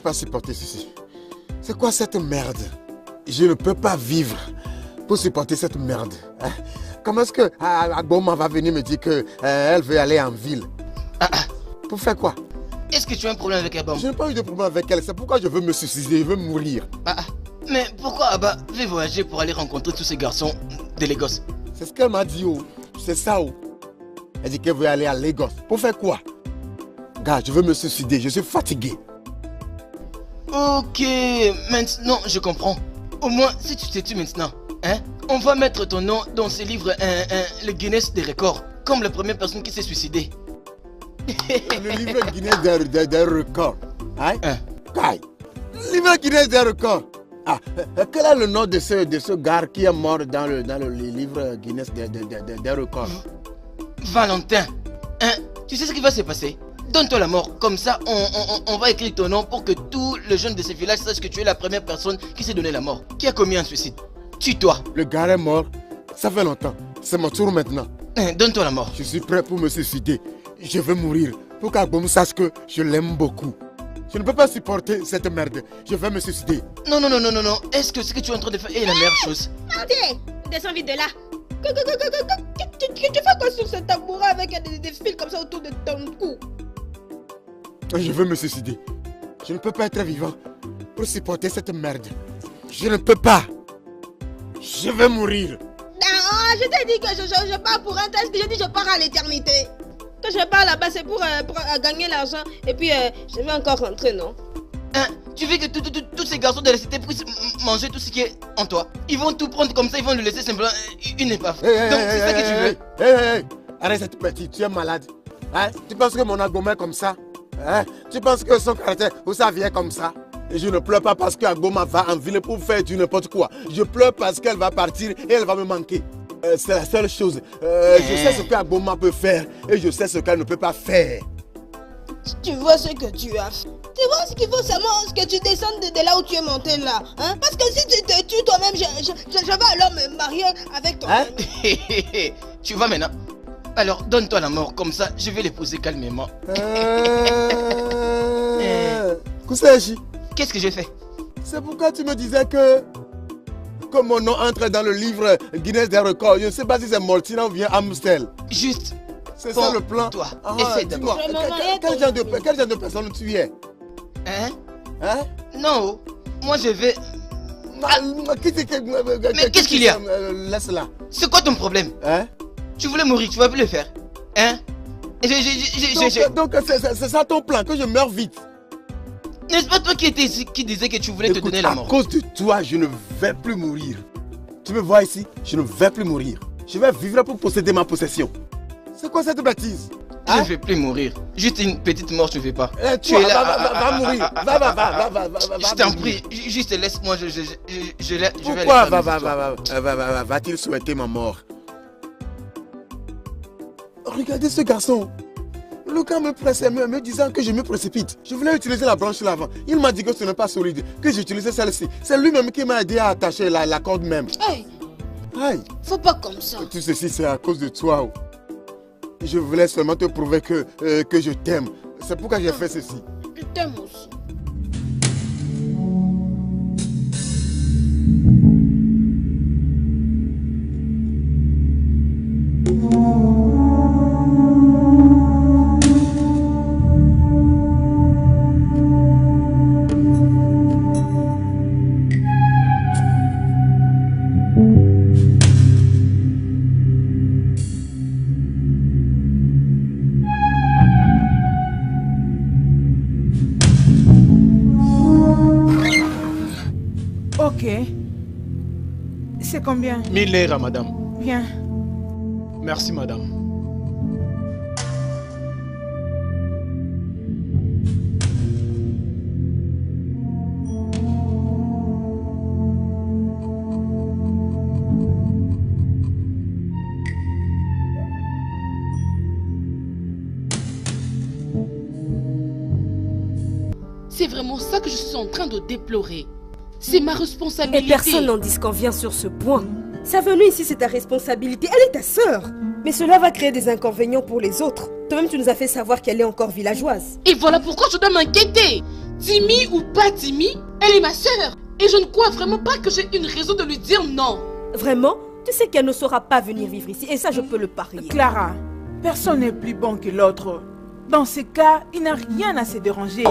pas supporter ceci. C'est quoi cette merde? Je ne peux pas vivre pour supporter cette merde. Hein? Comment est-ce que Agboma va venir me dire qu'elle veut aller en ville? Pour faire quoi? Est-ce que tu as un problème avec Abba? Je n'ai pas eu de problème avec elle, c'est pourquoi je veux me suicider, je veux mourir. Mais pourquoi Abba veut voyager pour aller rencontrer tous ces garçons de Lagos? C'est ce qu'elle m'a dit, oh. C'est ça, oh. Elle dit qu'elle veut aller à Lagos. Pour faire quoi? Gars, je veux me suicider, je suis fatigué. Ok, maintenant je comprends. Au moins, si tu te tues maintenant, hein, on va mettre ton nom dans ce livre, le Guinness des records, comme la première personne qui s'est suicidée. Le livre Guinness des records. Hein? Kai. Le livre Guinness des records. Quel est le nom de ce gars qui est mort dans le livre Guinness des records? Valentin. Hein? Tu sais ce qui va se passer? Donne-toi la mort, comme ça on va écrire ton nom pour que tous les jeunes de ce village sachent que tu es la première personne qui s'est donné la mort, qui a commis un suicide. Tue-toi. Le gars est mort, ça fait longtemps, c'est mon tour maintenant. Donne-toi la mort. Je suis prêt pour me suicider, je veux mourir, pour qu'Agbom sache que je l'aime beaucoup. Je ne peux pas supporter cette merde, je vais me suicider. Non, est-ce que ce que tu es en train de faire est la meilleure chose? Marty, descends vite de là. Tu fais quoi sur ce tabouret avec des fils comme ça autour de ton cou? Je veux me suicider. Je ne peux pas être vivant pour supporter cette merde. Je ne peux pas. Je vais mourir. Non, je t'ai dit que je pars pour un test. Je dis je pars à l'éternité. Quand je pars là-bas, c'est pour gagner l'argent. Et puis, je vais encore rentrer, non? Hein, tu veux que tous ces garçons de la cité puissent manger tout ce qui est en toi? Ils vont tout prendre comme ça, ils vont le laisser simplement une épave. Donc c'est ça que tu veux? Arrête cette petite, tu es malade. Hein? Tu penses que mon Agboma est comme ça? Hein? Tu penses que son caractère, où ça vient comme ça? Et je ne pleure pas parce que Agboma va en ville pour faire du n'importe quoi. Je pleure parce qu'elle va partir et elle va me manquer. C'est la seule chose. Je sais ce qu'Agboma peut faire et je sais ce qu'elle ne peut pas faire. Tu vois ce que tu as fait. Tu vois ce qu'il faut seulement que tu descendes de là où tu es monté là. Hein? Parce que si tu te tues toi-même, je vais alors me marier avec toi. Hein? Tu vois maintenant? Alors donne-toi la mort, comme ça je vais l'épouser calmement. Koussaïchi. Qu'est-ce que j'ai fait? C'est pourquoi tu me disais que mon nom entre dans le livre Guinness des records. Je ne sais pas si c'est Mortina ou bien Amstel. Juste. C'est ça le plan. Toi, essaie d'abord. Quel genre de personne tu es? Hein? Non, moi je vais... Mais qu'est-ce qu'il y a? Laisse-la. C'est quoi ton problème? Hein? Tu voulais mourir, tu vas plus le faire. Hein? Donc c'est ça ton plan, que je meurs vite. N'est-ce pas toi qui disais que tu voulais te donner la mort? À cause de toi, je ne vais plus mourir. Tu me vois ici? Je ne vais plus mourir. Je vais vivre pour posséder ma possession. C'est quoi cette bêtise? Je ne vais plus mourir. Juste une petite mort, je ne vais pas. Tu es là. Va mourir. Va. Je t'en prie, juste laisse-moi, je vais aller. Pourquoi va-t-il souhaiter ma mort? Regardez ce garçon. Le gars me pressait, me disant que je me précipite. Je voulais utiliser la branche là avant. Il m'a dit que ce n'est pas solide, que j'utilisais celle-ci. C'est lui-même qui m'a aidé à attacher la corde même. Hey. Faut pas comme ça. Tout ceci, c'est à cause de toi. Je voulais seulement te prouver que je t'aime. C'est pourquoi j'ai fait ceci. Je t'aime aussi. C'est combien? 1000 lira, madame. Bien. Merci, madame. C'est vraiment ça que je suis en train de déplorer. C'est ma responsabilité. Et personne n'en disconvient sur ce point. Sa venue ici, c'est ta responsabilité. Elle est ta sœur. Mais cela va créer des inconvénients pour les autres. Toi-même, tu nous as fait savoir qu'elle est encore villageoise. Et voilà pourquoi je dois m'inquiéter. Timmy ou pas Timmy, elle est ma sœur. Et je ne crois vraiment pas que j'ai une raison de lui dire non. Vraiment? Tu sais qu'elle ne saura pas venir vivre ici. Et ça, je peux le parier. Clara, personne n'est plus bon que l'autre. Dans ces cas, il n'a rien à se déranger.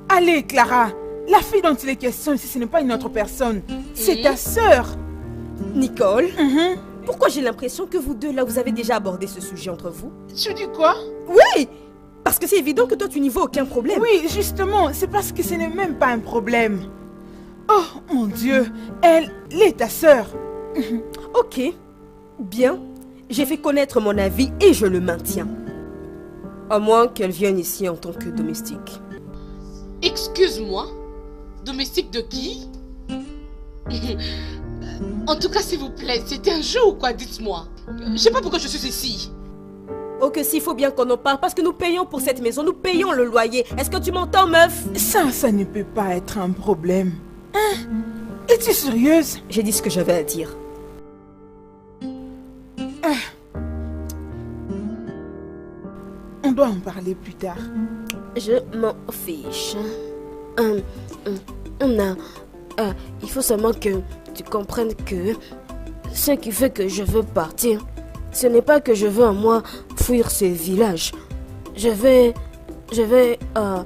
Allez, Clara. La fille dont il est question ici, ce n'est pas une autre personne. C'est ta sœur. Nicole, pourquoi j'ai l'impression que vous deux, là, vous avez déjà abordé ce sujet entre vous? Tu dis quoi? Oui! Parce que c'est évident que toi, tu n'y vois aucun problème. Oui, justement, c'est parce que ce n'est même pas un problème. Oh, mon Dieu, elle est ta sœur. Ok, bien. J'ai fait connaître mon avis et je le maintiens. À moins qu'elle vienne ici en tant que domestique. Excuse-moi, domestique de qui? En tout cas, s'il vous plaît, c'était un jeu ou quoi? Dites-moi. Je sais pas pourquoi je suis ici. Ok, s'il faut bien qu'on en parle, parce que nous payons pour cette maison, nous payons le loyer. Est-ce que tu m'entends, meuf? Ça ne peut pas être un problème. Hein? Es-tu sérieuse? J'ai dit ce que j'avais à dire. On doit en parler plus tard. Je m'en fiche. Il faut seulement que tu comprennes que ce qui fait que je veux partir, ce n'est pas que je veux à moi fuir ce village. Je vais à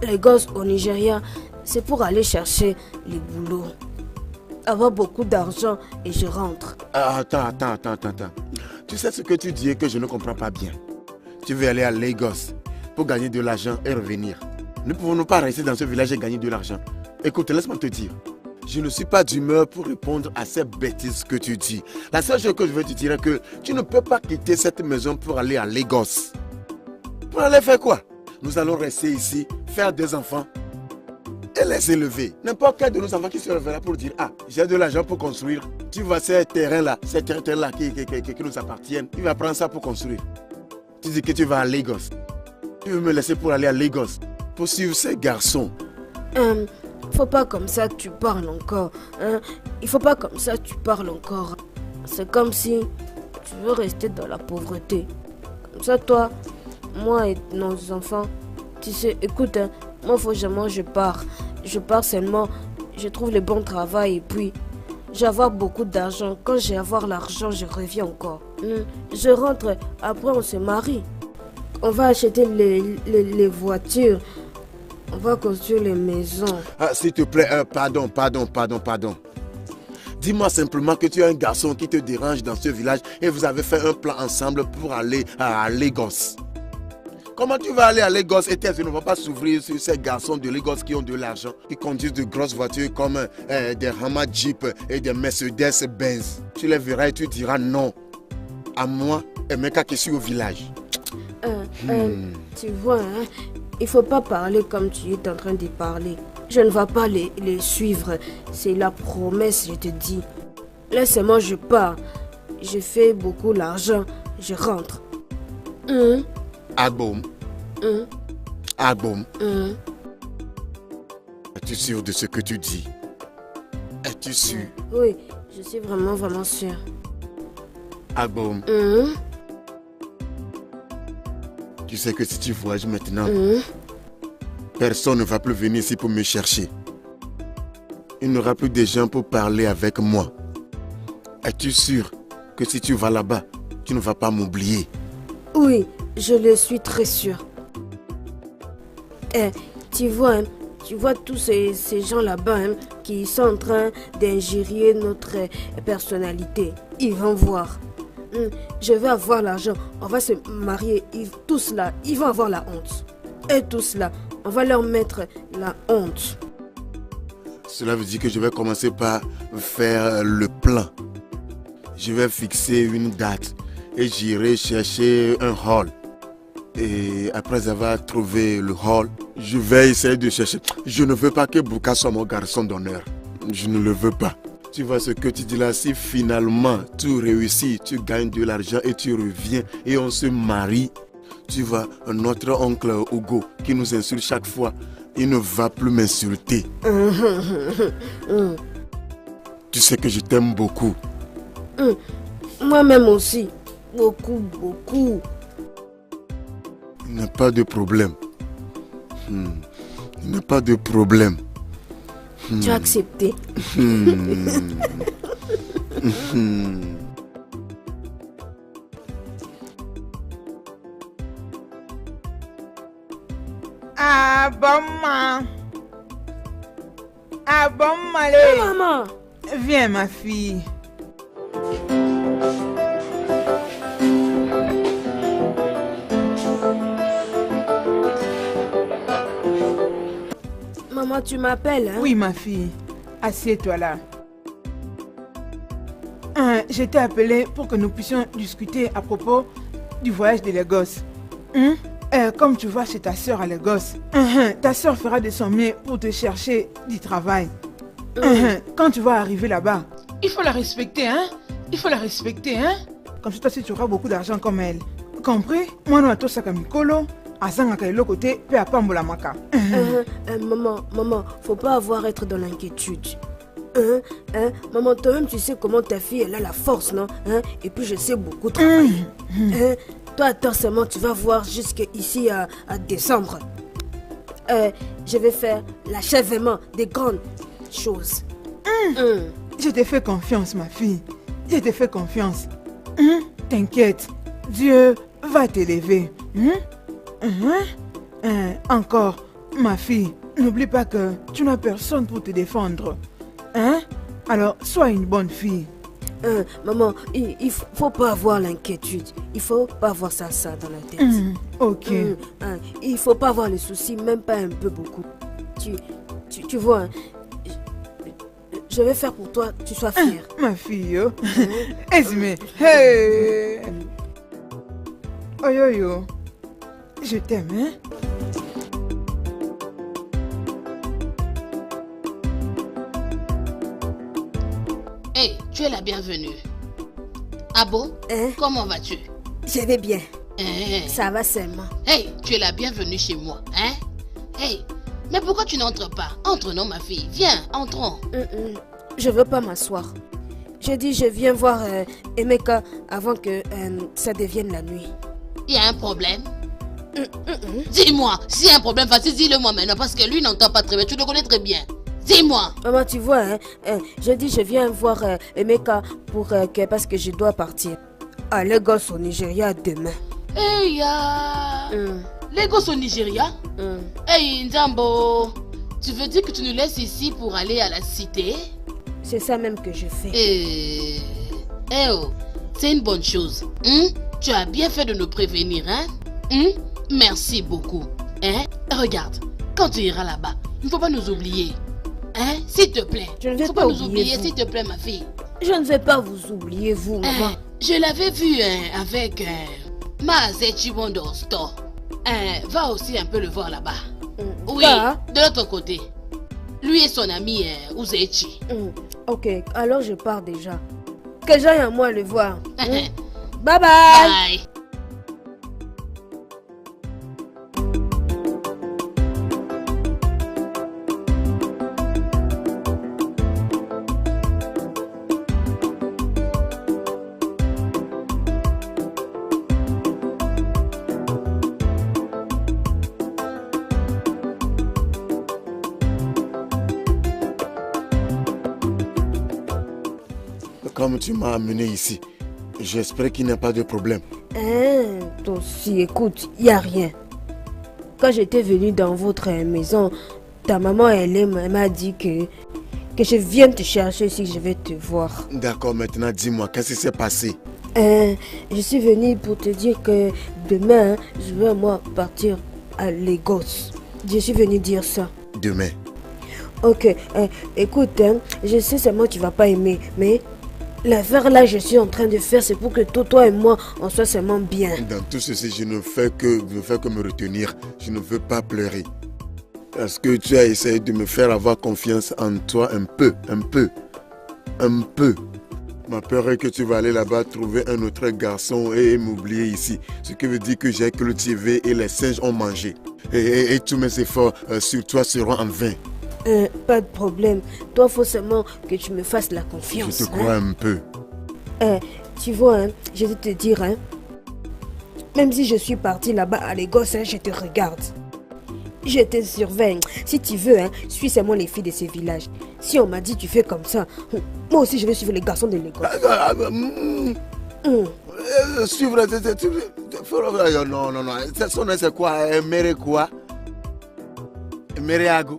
Lagos au Nigeria. C'est pour aller chercher les boulots. Avoir beaucoup d'argent et je rentre. Attends. Tu sais ce que tu dis et que je ne comprends pas bien. Tu veux aller à Lagos pour gagner de l'argent et revenir. Nous ne pouvons pas rester dans ce village et gagner de l'argent. Écoute, laisse-moi te dire. Je ne suis pas d'humeur pour répondre à ces bêtises que tu dis. La seule chose que je veux te dire est que tu ne peux pas quitter cette maison pour aller à Lagos. Pour aller faire quoi? Nous allons rester ici, faire des enfants et les élever. N'importe quel de nos enfants qui se lèvera pour dire « Ah, j'ai de l'argent pour construire. » Tu vois ces terrains-là, qui nous appartiennent, il va prendre ça pour construire. Tu dis que tu vas à Lagos. Tu veux me laisser pour aller à Lagos, pour suivre ces garçons. Faut pas comme ça que tu parles encore. Il faut pas comme ça que tu parles encore. C'est comme si tu veux rester dans la pauvreté. Comme ça, toi, moi et nos enfants, tu sais, écoute, moi, faut jamais je pars. Je pars seulement, je trouve le bon travail et puis je vais avoir beaucoup d'argent. Quand je vais avoir l'argent, je reviens encore. Je rentre, après on se marie. On va acheter les voitures. On va construire les maisons. S'il te plaît, pardon. Dis-moi simplement que tu es un garçon qui te dérange dans ce village et vous avez fait un plan ensemble pour aller à Lagos. Comment tu vas aller à Lagos et tes yeux ne vont pas s'ouvrir sur ces garçons de Lagos qui ont de l'argent, qui conduisent de grosses voitures comme des Hummer Jeep et des Mercedes Benz. Tu les verras et tu diras non à moi et Meka qui suis au village. Tu vois, il faut pas parler comme tu es en train de parler. Je ne vais pas les suivre. C'est la promesse, je te dis. Laisse-moi, je pars. Je fais beaucoup l'argent. Je rentre. Agboum. Es-tu sûr de ce que tu dis? Es-tu sûr? Oui, je suis vraiment sûre. Agboum. Tu sais que si tu voyages maintenant, personne ne va plus venir ici pour me chercher. Il n'y aura plus de gens pour parler avec moi. Es-tu sûr que si tu vas là-bas, tu ne vas pas m'oublier? Oui, je le suis très sûr. Tu vois tous ces gens là-bas qui sont en train d'ingérer notre personnalité. Ils vont voir. Je vais avoir l'argent, on va se marier, tous là, ils vont avoir la honte. Et tous là, on va leur mettre la honte. Cela veut dire que je vais commencer par faire le plan. Je vais fixer une date et j'irai chercher un hall. Et après avoir trouvé le hall, je vais essayer de chercher. Je ne veux pas que Bouka soit mon garçon d'honneur. Je ne le veux pas. Tu vois ce que tu dis là, si finalement tu réussis, tu gagnes de l'argent et tu reviens et on se marie, tu vois, notre oncle Hugo qui nous insulte chaque fois, il ne va plus m'insulter. Tu sais que je t'aime beaucoup. Moi-même aussi, beaucoup. Il n'y a pas de problème. Il n'y a pas de problème. Tu as accepté. Ah bon, maman. Ah bon, allez. Maman. Viens, ma fille. Maman, tu m'appelles, hein? Oui, ma fille. Assieds-toi là. Je t'ai appelé pour que nous puissions discuter à propos du voyage de Lagos. Comme tu vas chez ta soeur à Lagos, ta soeur fera de son mieux pour te chercher du travail. Quand tu vas arriver là-bas, il faut la respecter, hein? Il faut la respecter, hein? Comme ça, toi aussi, tu auras beaucoup d'argent comme elle. Compris? Moi, non, à toi, ça comme Mikolo. Azanga le côté, peu à pambola maka. Maman, faut pas avoir à être dans l'inquiétude. Maman, toi-même, tu sais comment ta fille, elle a la force, non? Et puis, je sais beaucoup travailler. Toi, attends seulement, tu vas voir jusqu'ici à décembre. Je vais faire l'achèvement des grandes choses. Je te fais confiance, ma fille. Je te fais confiance. T'inquiète, Dieu va t'élever. Encore, ma fille, n'oublie pas que tu n'as personne pour te défendre. Alors, sois une bonne fille. Maman, il faut pas avoir l'inquiétude. Il faut pas avoir ça dans la tête. Ok. Il faut pas avoir les soucis, même pas un peu beaucoup. Tu vois, hein, je vais faire pour toi, tu sois fière. Ma fille, Esme, hey. Oyoyo, je t'aime, hein? Hey, tu es la bienvenue. Ah bon? Comment vas-tu? Je vais bien. Ça va seulement. Hey, tu es la bienvenue chez moi, hein? Hey, mais pourquoi tu n'entres pas? Entre, non, ma fille. Viens, entrons. Je veux pas m'asseoir. J'ai dit, je viens voir Emeka avant que ça devienne la nuit. Il y a un problème? Dis-moi, s'il y a un problème, vas-y, dis-le-moi maintenant, parce que lui n'entend pas très bien. Tu le connais très bien. Dis-moi. Maman, tu vois, je dis, je viens voir Emeka parce que je dois partir à Lagos au Nigeria demain. Hey, Lagos au Nigeria? Hey, Nzambo, tu veux dire que tu nous laisses ici pour aller à la cité? C'est ça même que je fais. C'est une bonne chose. Tu as bien fait de nous prévenir, hein? Merci beaucoup. Regarde, quand tu iras là-bas, il ne faut pas nous oublier. S'il te plaît. Je ne vais faut pas nous oublier, vous. s'il te plaît, ma fille. Je ne vais pas vous oublier, vous, maman. Je l'avais vu avec Mazechi Wonder Store. Va aussi un peu le voir là-bas. Oui, de l'autre côté. Lui et son ami Uzechi. Ok, alors je pars déjà. Que j'aille à moi le voir. Bye bye. Bye. Comme tu m'as amené ici, j'espère qu'il n'y a pas de problème. Toi aussi, écoute, il n'y a rien. Quand j'étais venue dans votre maison, ta maman, elle m'a dit que je vienne te chercher si je vais te voir. D'accord, maintenant dis-moi, qu'est-ce qui s'est passé? Je suis venue pour te dire que demain, je vais moi partir à Lagos. Je suis venue dire ça. Demain? Ok, écoute, je sais seulement que tu vas pas aimer, mais l'affaire là, je suis en train de faire, c'est pour que toi et moi, on soit seulement bien. Dans tout ceci, je ne fais que me retenir. Je ne veux pas pleurer. Parce que tu as essayé de me faire avoir confiance en toi un peu. Ma peur est que tu vas aller là-bas trouver un autre garçon et m'oublier ici. Ce qui veut dire que j'ai cultivé et les singes ont mangé. Et tous mes efforts sur toi seront en vain. Pas de problème. Toi, faut seulement que tu me fasses la confiance. Je te crois un peu. Tu vois, je vais te dire, même si je suis partie là-bas à Lagos, je te regarde. Je te surveille. Si tu veux, hein, suis seulement les filles de ces villages. Si on m'a dit tu fais comme ça, moi aussi je vais suivre les garçons de l'école. Suivre... Non, non, non. Son nom c'est quoi? Mere quoi? Mereago.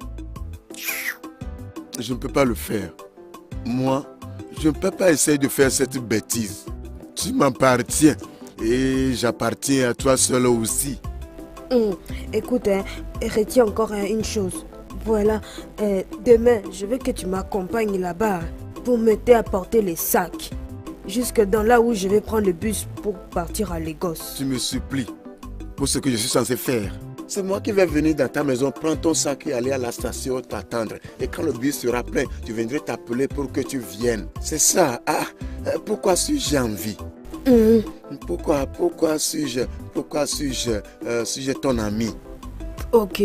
Je ne peux pas le faire. Moi, je ne peux pas essayer de faire cette bêtise. Tu m'appartiens. Et j'appartiens à toi seul aussi. Écoute, hein, retiens encore une chose. Voilà, demain, je veux que tu m'accompagnes là-bas pour m'aider à porter les sacs. Jusque dans là où je vais prendre le bus pour partir à Lagos. Tu me supplies pour ce que je suis censé faire. C'est moi qui vais venir dans ta maison, prendre ton sac et aller à la station t'attendre. Et quand le bus sera plein, je viendrai t'appeler pour que tu viennes. C'est ça. Ah, pourquoi suis-je en vie? Pourquoi suis-je ton ami? Ok,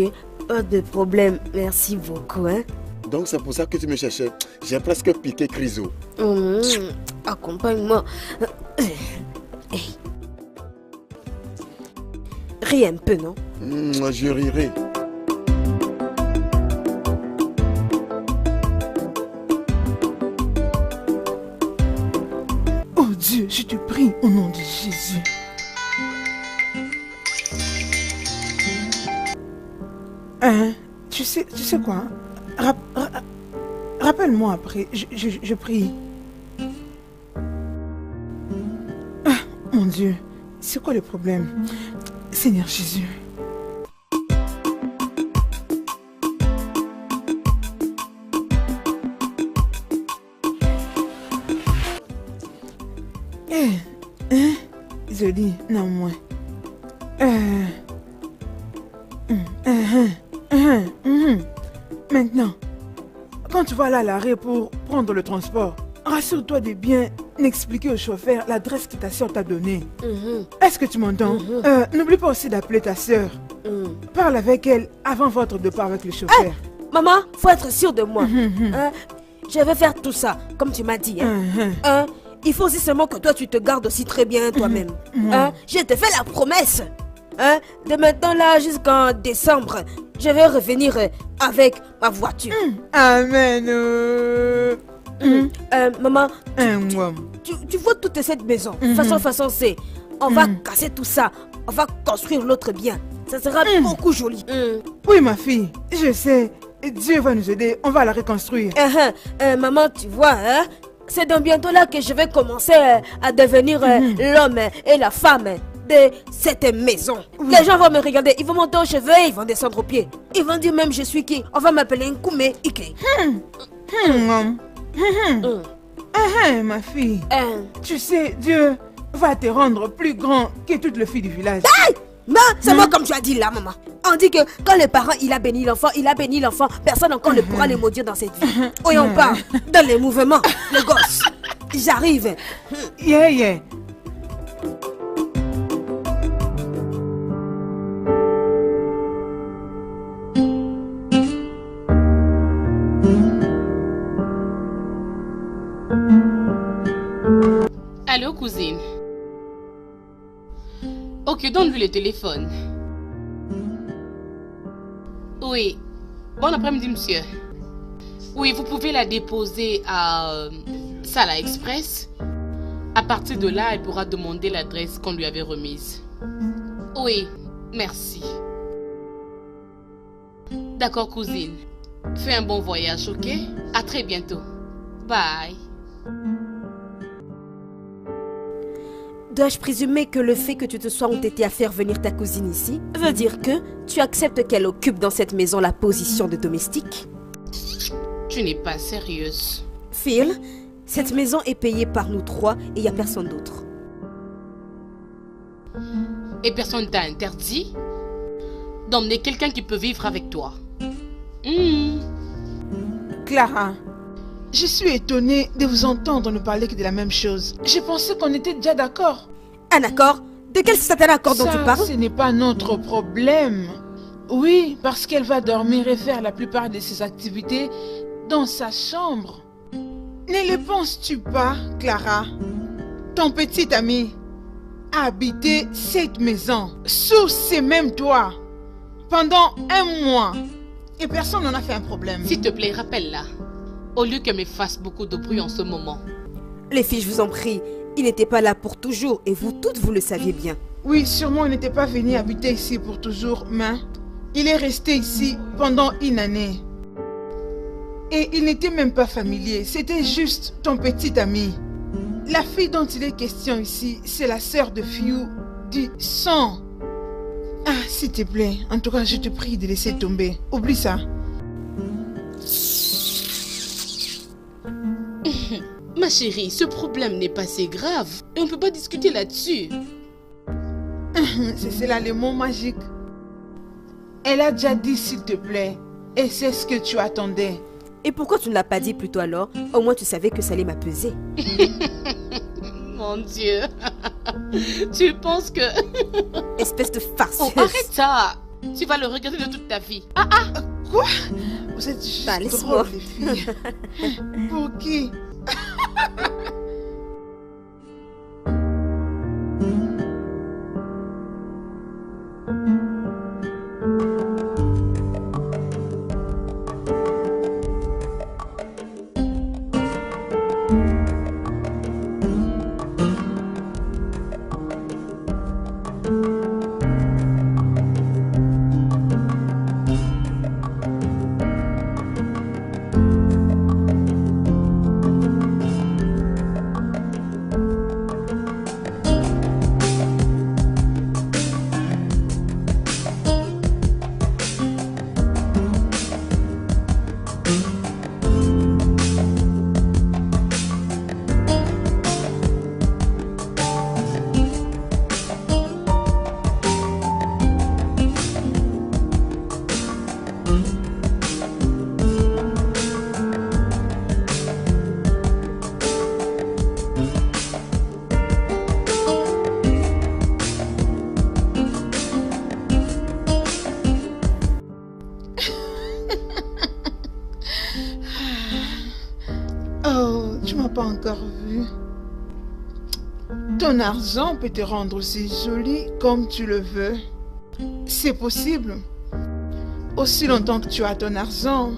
pas de problème. Merci beaucoup. Hein? Donc c'est pour ça que tu me cherchais. J'ai presque piqué Criso. Accompagne-moi. Ris un peu, non? Je rirai. Oh Dieu, je te prie au nom de Jésus. Hein? Tu sais quoi? Rappelle-moi après, je prie. Ah, mon Dieu, c'est quoi le problème? Seigneur Jésus. Zoli, non moins. Maintenant, quand tu vas là à l'arrêt pour prendre le transport, rassure-toi de bien expliquer au chauffeur l'adresse que ta soeur t'a donnée. Est-ce que tu m'entends? N'oublie pas aussi d'appeler ta soeur. Parle avec elle avant votre départ avec le chauffeur. Hey, maman, faut être sûr de moi. Je vais faire tout ça, comme tu m'as dit. Il faut aussi seulement que toi tu te gardes aussi très bien toi-même. Je te fais la promesse. De maintenant là jusqu'en décembre, je vais revenir avec ma voiture. Amen. Maman, tu vois toute cette maison. Façon c'est, on va casser tout ça. On va construire l'autre bien. Ça sera beaucoup joli. Oui ma fille, je sais. Dieu va nous aider. On va la reconstruire. Maman, tu vois, c'est dans bientôt là que je vais commencer à devenir l'homme et la femme de cette maison. Les gens vont me regarder, ils vont monter aux cheveux et ils vont descendre aux pieds. Ils vont dire même je suis qui? On va m'appeler Nkume Ike. Ma fille, tu sais, Dieu va te rendre plus grand que toutes les filles du village. Hey! Non, c'est moi comme tu as dit là, maman. On dit que quand le parent il a béni l'enfant, personne encore ne pourra le maudire dans cette vie. Oui, on part dans les mouvements, le gosse. J'arrive. Yeah. Allô, cousine? Ok, donne-lui le téléphone. Oui. Bon après-midi, monsieur. Oui, vous pouvez la déposer à Sala Express. À partir de là, elle pourra demander l'adresse qu'on lui avait remise. Oui, merci. D'accord, cousine. Fais un bon voyage, ok? À très bientôt. Bye. Dois-je présumer que le fait que tu te sois entêté à faire venir ta cousine ici veut dire que tu acceptes qu'elle occupe dans cette maison la position de domestique? Tu n'es pas sérieuse. Phil, cette maison est payée par nous trois et il n'y a personne d'autre. Et personne t'a interdit d'emmener quelqu'un qui peut vivre avec toi. Clara, je suis étonnée de vous entendre nous parler que de la même chose. Je pensais qu'on était déjà d'accord. Un accord? De quel certain accord dont tu parles? Ce n'est pas notre problème. Oui, parce qu'elle va dormir et faire la plupart de ses activités dans sa chambre. Ne le penses-tu pas, Clara? Ton petit ami a habité cette maison sous ces mêmes toits pendant 1 mois. Et personne n'en a fait un problème. S'il te plaît, rappelle-la. Au lieu qu'elle me fasse beaucoup de bruit en ce moment. Les filles, je vous en prie, il n'était pas là pour toujours et vous toutes, vous le saviez bien. Oui, sûrement il n'était pas venu habiter ici pour toujours, mais il est resté ici pendant 1 année. Et il n'était même pas familier, c'était juste ton petit ami. La fille dont il est question ici, c'est la sœur de Fiu du sang. Ah, s'il te plaît, en tout cas, je te prie de laisser tomber. Oublie ça. Ma chérie, ce problème n'est pas si grave. Et on ne peut pas discuter là-dessus. C'est là le mot magique. Elle a déjà dit s'il te plaît. Et c'est ce que tu attendais. Et pourquoi tu ne l'as pas dit plus tôt alors? Au moins tu savais que ça allait m'apaiser. Mon Dieu. Tu penses que... Espèce de farceuse. Oh, arrête ça. Tu vas le regarder de toute ta vie. Quoi? Vous êtes juste laisse-moi. drôles, les filles. Pour qui? Pas encore vu. Ton argent peut te rendre aussi jolie comme tu le veux. C'est possible. Aussi longtemps que tu as ton argent.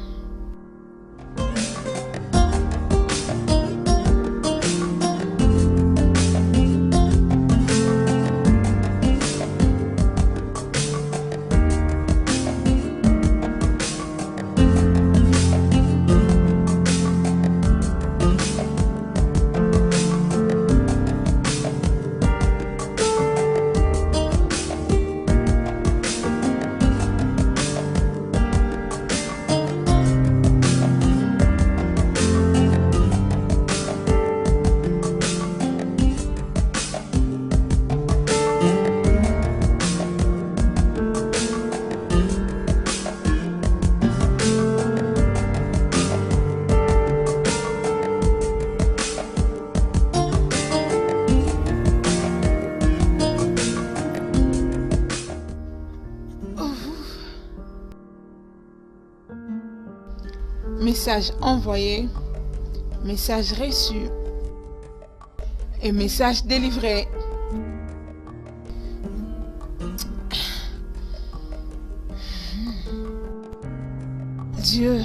Message envoyé, message reçu et message délivré. Dieu,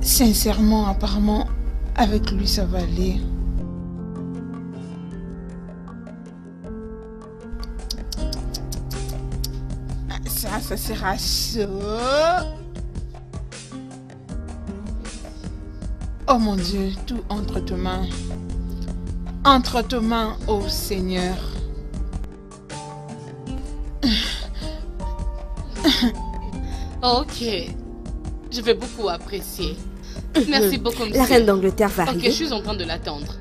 sincèrement, apparemment, avec lui ça va aller. Ça sera chaud. Oh mon Dieu, tout entre tes mains. Entre tes mains, ô Seigneur. Ok. Je vais beaucoup apprécier. Merci beaucoup, monsieur. La reine d'Angleterre va Ok, arriver. je suis en train de l'attendre.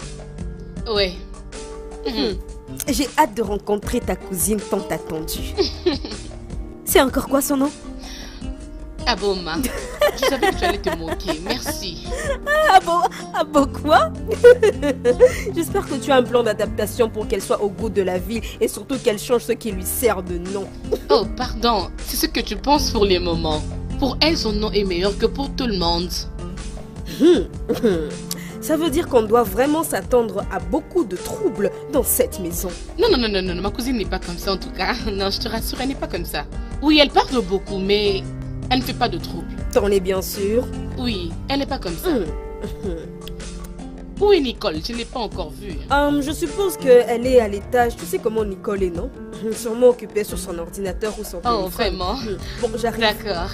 Ouais. J'ai hâte de rencontrer ta cousine tant attendue. C'est encore quoi son nom? Aboma. Je savais que tu allais te moquer. Merci. Ah bon quoi? J'espère que tu as un plan d'adaptation pour qu'elle soit au goût de la ville et surtout qu'elle change ce qui lui sert de nom. Oh, pardon. C'est ce que tu penses pour les moments. Pour elle, son nom est meilleur que pour tout le monde. Ça veut dire qu'on doit vraiment s'attendre à beaucoup de troubles dans cette maison. Non, ma cousine n'est pas comme ça en tout cas. Non, je te rassure, elle n'est pas comme ça. Oui, elle parle beaucoup, mais elle ne fait pas de troubles. T'en es bien sûr? Oui, elle n'est pas comme ça. Où est Nicole? Je ne l'ai pas encore vue. Je suppose qu'elle est à l'étage. Tu sais comment Nicole est, non? Sûrement occupée sur son ordinateur ou son téléphone. Oh, vraiment? Bon, j'arrive. D'accord.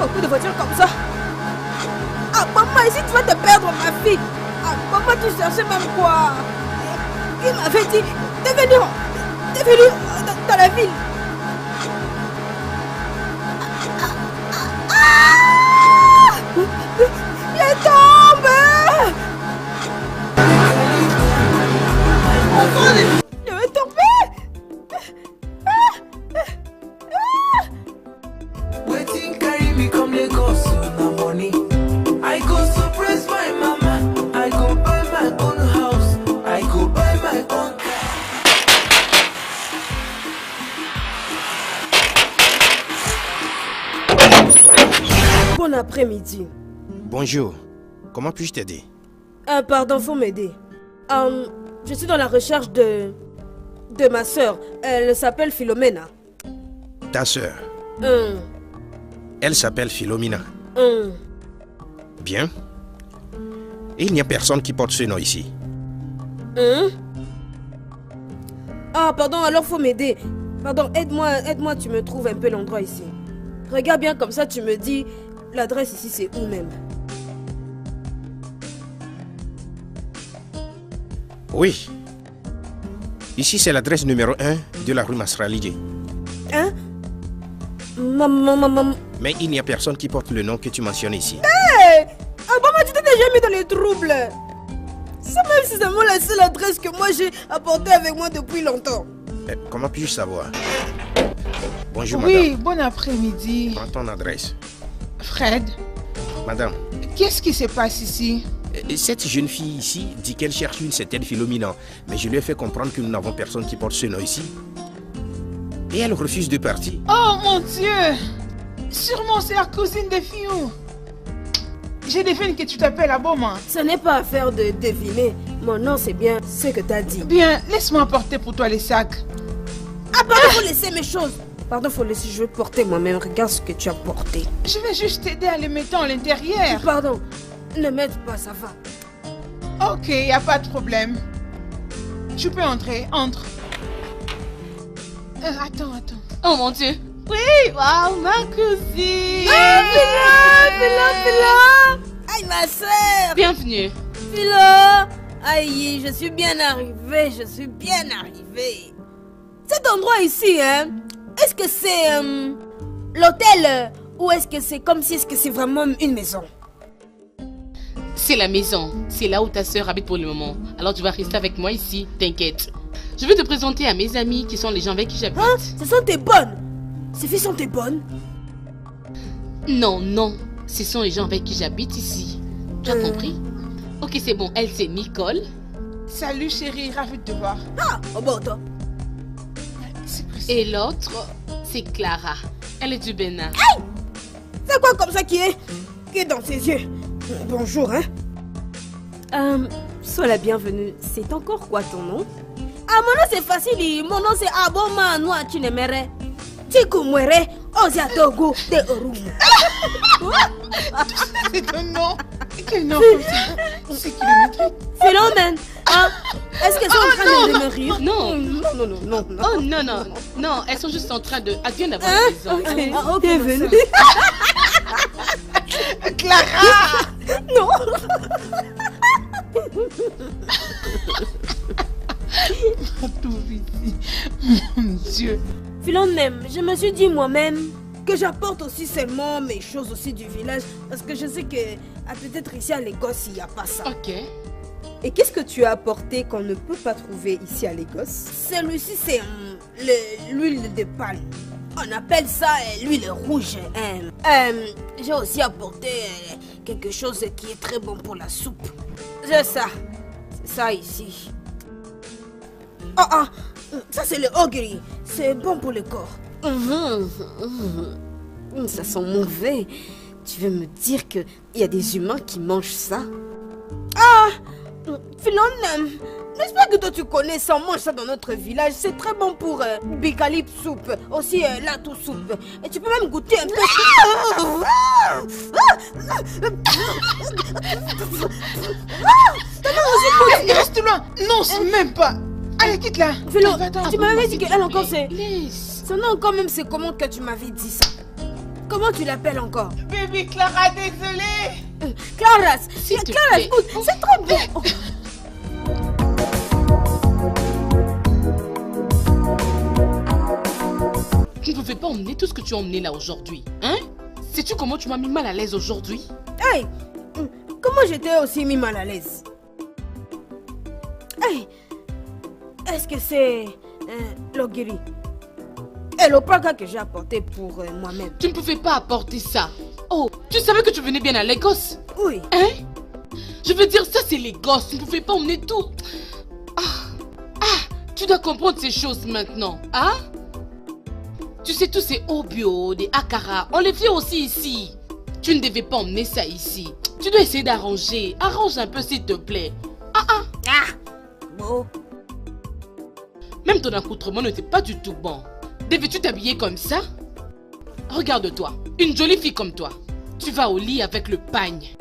Beaucoup de voitures comme ça. Ah, maman, ici tu vas te perdre, ma fille. Ah, maman, tu cherchais même quoi? Il m'avait dit, t'es venu dans la ville. Il est tombé. Je vais tomber. I go surprise my mama. I go buy my own house. I go buy my own car. Bon après-midi. Bonjour. Comment puis-je t'aider? Pardon, faut m'aider. Je suis dans la recherche de ma soeur. Elle s'appelle Philomena. Ta soeur? Elle s'appelle Philomena. Bien. Et il n'y a personne qui porte ce nom ici. Ah, pardon, alors faut m'aider. Pardon, aide-moi, tu me trouves un peu l'endroit ici. Regarde bien comme ça, tu me dis l'adresse ici, c'est où même? Oui. Ici, c'est l'adresse numéro 1 de la rue Masralidje. Hein? Maman. Mais il n'y a personne qui porte le nom que tu mentionnes ici. Hé! Maman, tu t'es déjà mis dans les troubles. Ça même si c'est vraiment la seule adresse que moi j'ai apportée avec moi depuis longtemps. Comment puis-je savoir? Bonjour, oui, madame. Bon après-midi. Prends ton adresse. Fred. Madame. Qu'est-ce qui se passe ici? Cette jeune fille ici dit qu'elle cherche une certaine Philomena. Mais je lui ai fait comprendre que nous n'avons personne qui porte ce nom ici. Et elle refuse de partir. Oh mon Dieu! Sûrement c'est la cousine de Fion. Je devine que tu t'appelles Aboma. Ce n'est pas affaire de deviner. Mon nom, c'est bien ce que t'as dit. Bien, laisse-moi porter pour toi les sacs. Ah, pardon, faut laisser mes choses. Pardon, faut laisser, je vais porter moi-même. Regarde ce que tu as porté. Je vais juste t'aider à les mettre à l'intérieur. Pardon, ne m'aide pas, ça va. Ok, y a pas de problème. Tu peux entrer, entre. Attends. Oh mon Dieu. Oui, waouh, ma cousine. Philo. Aïe, ma soeur. Bienvenue. Philo. Aïe, je suis bien arrivée. Cet endroit ici, hein, est-ce que c'est l'hôtel ou est-ce que c'est comme si est-ce que c'est vraiment une maison? C'est la maison. C'est là où ta soeur habite pour le moment. Alors tu vas rester avec moi ici, t'inquiète. Je vais te présenter à mes amis qui sont les gens avec qui j'habite. Hein? Ce sont tes bonnes? Ces filles sont tes bonnes? Non. Ce sont les gens avec qui j'habite ici. Tu as compris? Ok, c'est bon. Elle, c'est Nicole. Salut chérie, ravie de te voir. Ah, oh bon, toi. Et l'autre, c'est Clara. Elle est du Bénin. Hey! C'est quoi comme ça qui est dans tes yeux? Bonjour, hein? Sois la bienvenue. C'est encore quoi ton nom? Ah, mon nom c'est facile. Mon nom c'est Aboma Noa Chinemere. Tiku Mwere, Oziatogo, de Orumu. C'est un nom. Quel nom comme ça? C'est kilométrique. Philomène, hein? Est-ce qu'elles sont en train de me rire? Non. Non. Oh non, elles sont juste en train de... Elles viennent d'avoir la maison. Ah, ok, venez. Clara! Non. Mon Dieu. Philomène, je me suis dit moi-même que j'apporte aussi seulement mes choses aussi du village parce que je sais que peut-être ici à Lagos il n'y a pas ça. Ok. Et qu'est-ce que tu as apporté qu'on ne peut pas trouver ici à Lagos? Celui-ci c'est l'huile de palme. On appelle ça l'huile rouge. J'ai aussi apporté quelque chose qui est très bon pour la soupe. C'est ça. C'est ça ici. Ça c'est le ogiri. C'est bon pour le corps. Ça sent mauvais. Tu veux me dire qu'il y a des humains qui mangent ça? Philomène, n'est-ce pas que toi tu connais ça, on mange ça dans notre village. C'est très bon pour bikalip soupe, aussi latou soupe. Et tu peux même goûter un peu. Reste loin. Non, c'est même pas. Allez, quitte-la. Philo, tu m'avais dit qu'elle encore c'est... Son nom quand même c'est comment que tu m'avais dit ça? Comment tu l'appelles encore? Bébé Clara, désolée. Clara, écoute, c'est trop bon. Tu ne pouvais pas emmener tout ce que tu as emmené là aujourd'hui, hein? Sais-tu comment tu m'as mis mal à l'aise aujourd'hui? Hey, comment j'étais aussi mis mal à l'aise? Hey, est-ce que c'est l'ogiri et l'opaka que j'ai apporté pour moi-même? Tu ne pouvais pas apporter ça. Oh, tu savais que tu venais bien à Lagos? Oui. Hein? Je veux dire, ça c'est Lagos. Tu ne pouvais pas emmener tout. Tu dois comprendre ces choses maintenant, hein? Tu sais, tous ces obio, des akara, on les fait aussi ici. Tu ne devais pas emmener ça ici. Tu dois essayer d'arranger. Arrange un peu s'il te plaît. Bon. Même ton accoutrement n'était pas du tout bon. Devais-tu t'habiller comme ça? Regarde-toi, une jolie fille comme toi. Tu vas au lit avec le pagne.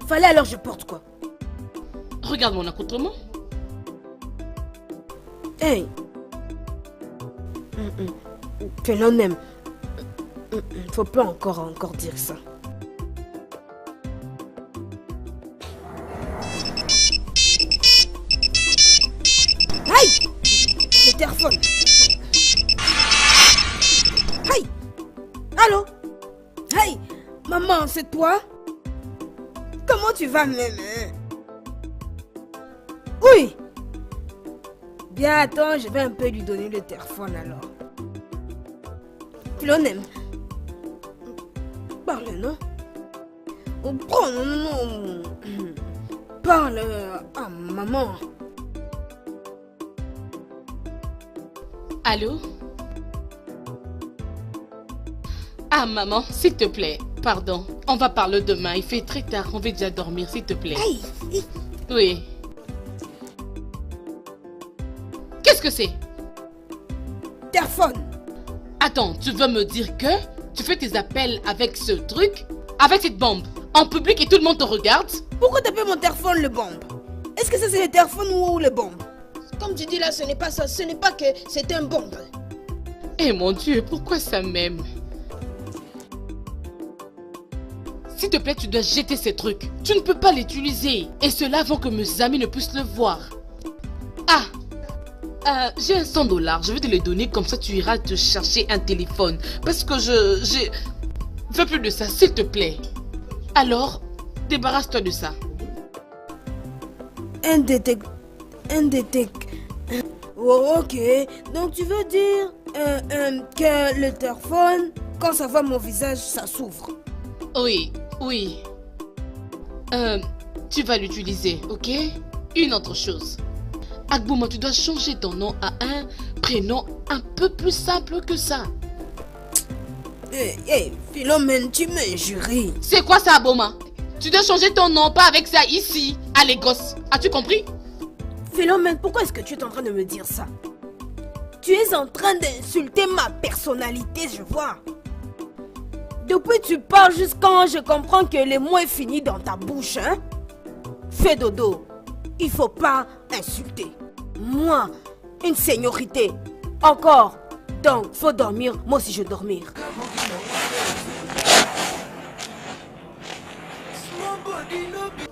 Fallait alors je porte quoi? Regarde mon accoutrement. Hey. Philomène. Faut pas encore dire ça. Aïe! Le téléphone. Aïe! Allô? Aïe! Maman, c'est toi? Comment tu vas même? Oui! Bien, attends, je vais un peu lui donner le téléphone alors. Philomène. Parle, non? Prends, non. Parle à maman. Allô? Ah, maman, s'il te plaît, pardon. On va parler demain, il fait très tard, on va déjà dormir, s'il te plaît. Hey. Oui. Qu'est-ce que c'est? Téléphone. Attends, tu veux me dire que tu fais tes appels avec ce truc? Avec cette bombe? En public et tout le monde te regarde? Pourquoi t'appelles mon téléphone le bombe? Est-ce que ça c'est le téléphone ou le bombe? Comme tu dis là, ce n'est pas ça, ce n'est pas que c'est un bombe. Eh mon Dieu, pourquoi ça m'aime? S'il te plaît, tu dois jeter ces trucs. Tu ne peux pas l'utiliser. Et cela avant que mes amis ne puissent le voir. J'ai un $100. Je vais te les donner, comme ça tu iras te chercher un téléphone. Parce que j'ai... Fais plus de ça, s'il te plaît. Alors, débarrasse-toi de ça. Un détec... Oh, ok. Donc tu veux dire que le téléphone, quand ça voit mon visage, ça s'ouvre. Oui. Tu vas l'utiliser, ok? Une autre chose. Agbouma, tu dois changer ton nom à un prénom un peu plus simple que ça. Hey, Philomène, tu m'injuries. C'est quoi ça, Agbouma? Tu dois changer ton nom, pas avec ça ici, à Lagos. As-tu compris? Philomène, pourquoi est-ce que tu es en train de me dire ça? Tu es en train d'insulter ma personnalité, je vois. Depuis tu parles jusqu'à je comprends que le mot est fini dans ta bouche, hein? Fais dodo. Il faut pas insulter. Moi, une seniorité. Encore. Donc, faut dormir. Moi aussi, je vais dormir.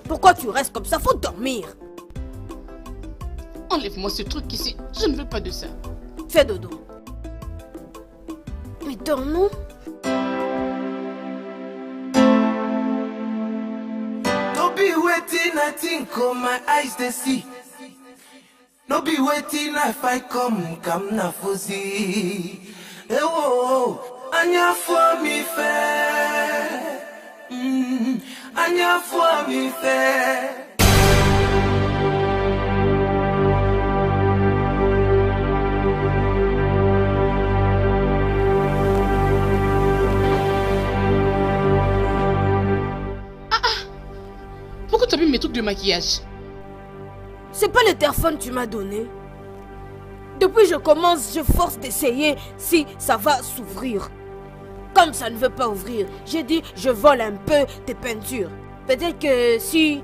Pourquoi tu restes comme ça? Faut dormir. Enlève-moi ce truc ici. Je ne veux pas de ça. Fais dodo. Mais dormons. No be waiting, I think, oh my eyes they see. No be waiting, if I come na fuzi. Eh oh, anya for me fair. Anya for me fair. Pourquoi tu as mis mes trucs de maquillage? C'est pas le téléphone que tu m'as donné. Depuis je commence, je force d'essayer si ça va s'ouvrir. Comme ça ne veut pas ouvrir, j'ai dit je vole un peu tes peintures. Peut-être que si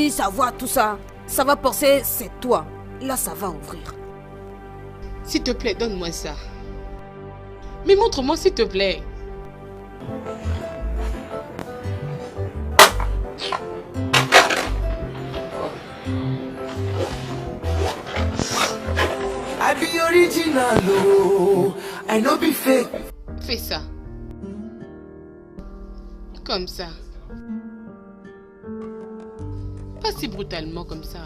ça voit tout ça, ça va penser c'est toi. Là ça va ouvrir. S'il te plaît, donne-moi ça. Mais montre-moi s'il te plaît. I be original, oh, I no be fake. Fais ça. Comme ça. Pas si brutalement comme ça.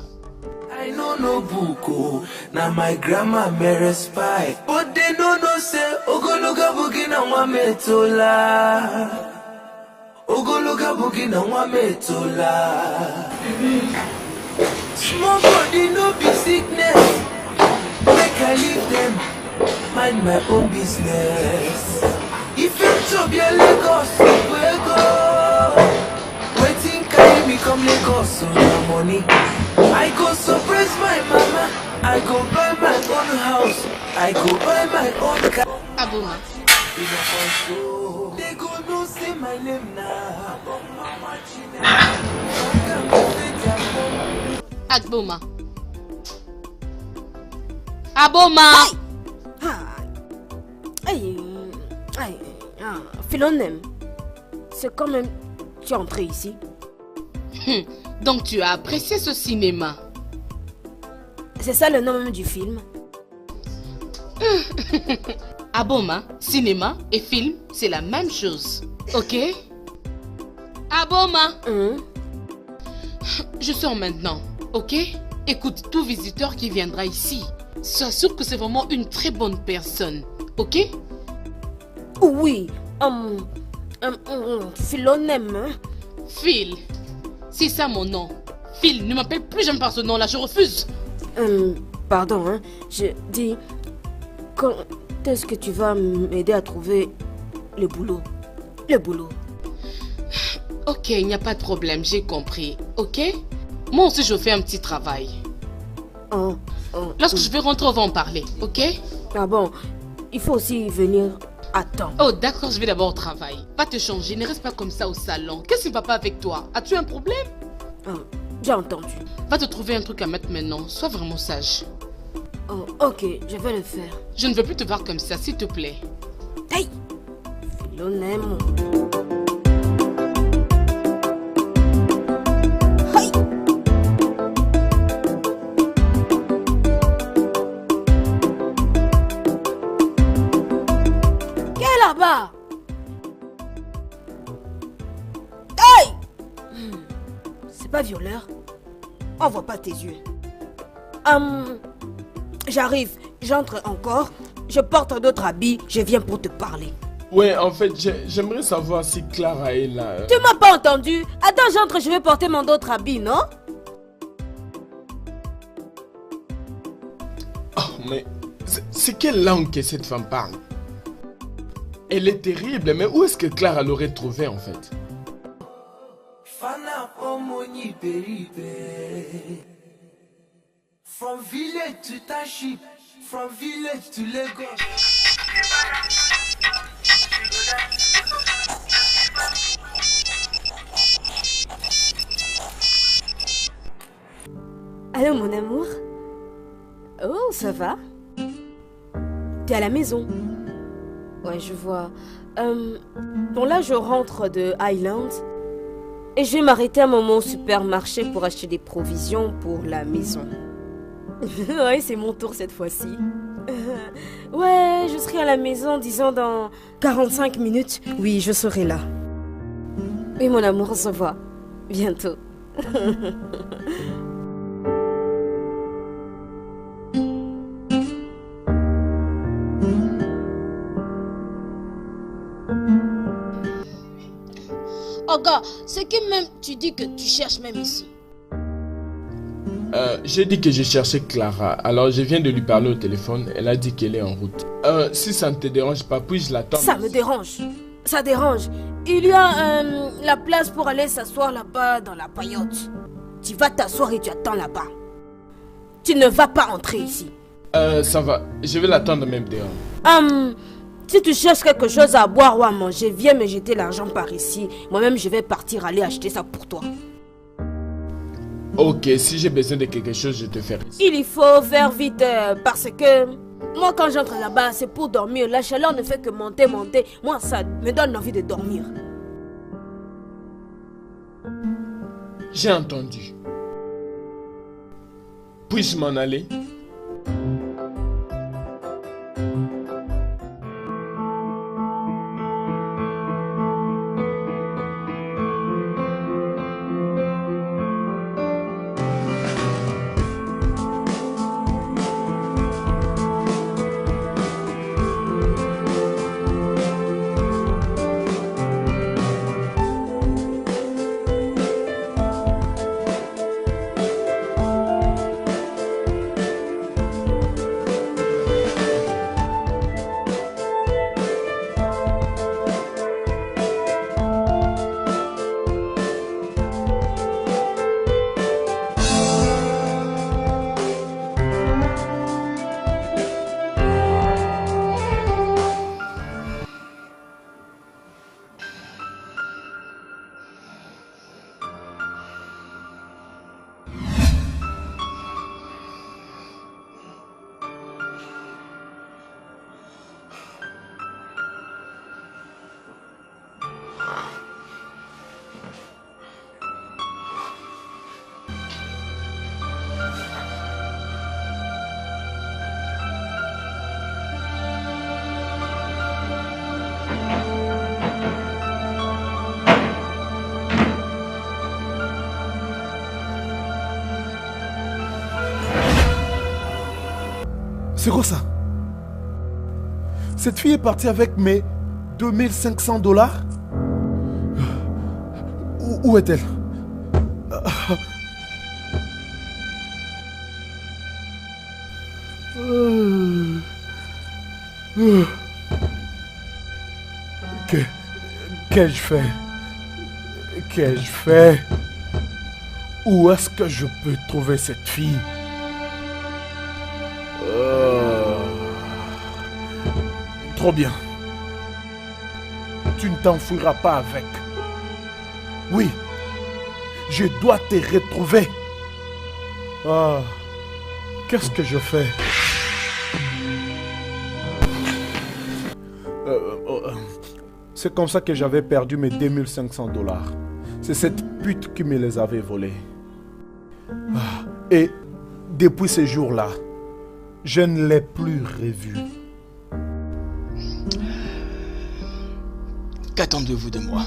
I know no book, oh, na my grandma mere spy. But they no say, Ogologa bugi na wa metola. Ogologa bugi na wa metola. Small body no be sickness. Make I leave them, mind my own business. If you chop your Lagos, we go. Waiting carry me come Lagos, so no money. I go surprise my mama. I go buy my own house. I go buy my own car. Abouma. They go no say my name now. Abouma. Abouma. Philonem, c'est quand même tu es entré ici. Donc tu as apprécié ce cinéma? C'est ça le nom même du film? Abouma, cinéma et film, c'est la même chose. Ok? Abouma. Je sors maintenant, ok? Écoute, tout visiteur qui viendra ici, sois sûr que c'est vraiment une très bonne personne, ok? Oui, Philonem. Hein? Phil, c'est ça mon nom. Phil, ne m'appelle plus jamais par ce nom-là, je refuse. Pardon, hein? Je dis, quand est-ce que tu vas m'aider à trouver le boulot? Le boulot. Ok, il n'y a pas de problème, j'ai compris, ok? Moi aussi, je fais un petit travail. Lorsque je vais rentrer, on va en parler, ok? Ah bon, il faut aussi venir à temps. Oh, d'accord, je vais d'abord au travail. Va te changer, ne reste pas comme ça au salon. Qu'est-ce qui ne va pas avec toi? As-tu un problème? J'ai entendu. Va te trouver un truc à mettre maintenant, sois vraiment sage. Oh, ok, je vais le faire. Je ne veux plus te voir comme ça, s'il te plaît. Hey! Philonem. Là-bas. Hey! C'est pas violeur. On voit pas tes yeux. J'arrive, j'entre encore. Je porte d'autres habits, je viens pour te parler. Ouais, en fait, j'aimerais savoir si Clara est là. Tu m'as pas entendu? Attends, j'entre, je vais porter mon autre habit, non? Oh, mais c'est quelle langue que cette femme parle? Elle est terrible, mais où est-ce que Clara l'aurait trouvée en fait? From village to township, from village to Lagos. Allô mon amour? Oh, ça va? T'es à la maison? Ouais, je vois. Bon là je rentre de Highland et je vais m'arrêter un moment au supermarché pour acheter des provisions pour la maison. Ouais, c'est mon tour cette fois-ci. Ouais, je serai à la maison, disons dans 45 minutes. Oui, je serai là. Oui, mon amour, on se voit bientôt. Oh gars, c'est que même tu dis que tu cherches même ici. J'ai dit que je cherchais Clara, alors je viens de lui parler au téléphone, elle a dit qu'elle est en route. Si ça ne te dérange pas, puis-je l'attendre? Ça me dérange, ça dérange. Il y a la place pour aller s'asseoir là-bas dans la paillote. Tu vas t'asseoir et tu attends là-bas. Tu ne vas pas entrer ici. Ça va, je vais l'attendre même dehors. Si tu cherches quelque chose à boire ou à manger, viens me jeter l'argent par ici. Moi-même, je vais partir aller acheter ça pour toi. Ok, si j'ai besoin de quelque chose, je te ferai. Il faut faire vite parce que moi, quand j'entre là-bas, c'est pour dormir. La chaleur ne fait que monter, monter. Moi, ça me donne envie de dormir. J'ai entendu. Puis-je m'en aller? C'est quoi ça? Cette fille est partie avec mes 2500 $? Où est-elle? Qu'ai-je fait? Qu'ai-je fait? Où est-ce que je peux trouver cette fille? Trop bien. Tu ne t'enfuiras pas avec. Oui, je dois te retrouver. Ah, qu'est-ce que je fais? C'est comme ça que j'avais perdu mes 2500 $. C'est cette pute qui me les avait volés. Et depuis ce jour-là, je ne l'ai plus revue. Qu'attendez-vous de moi?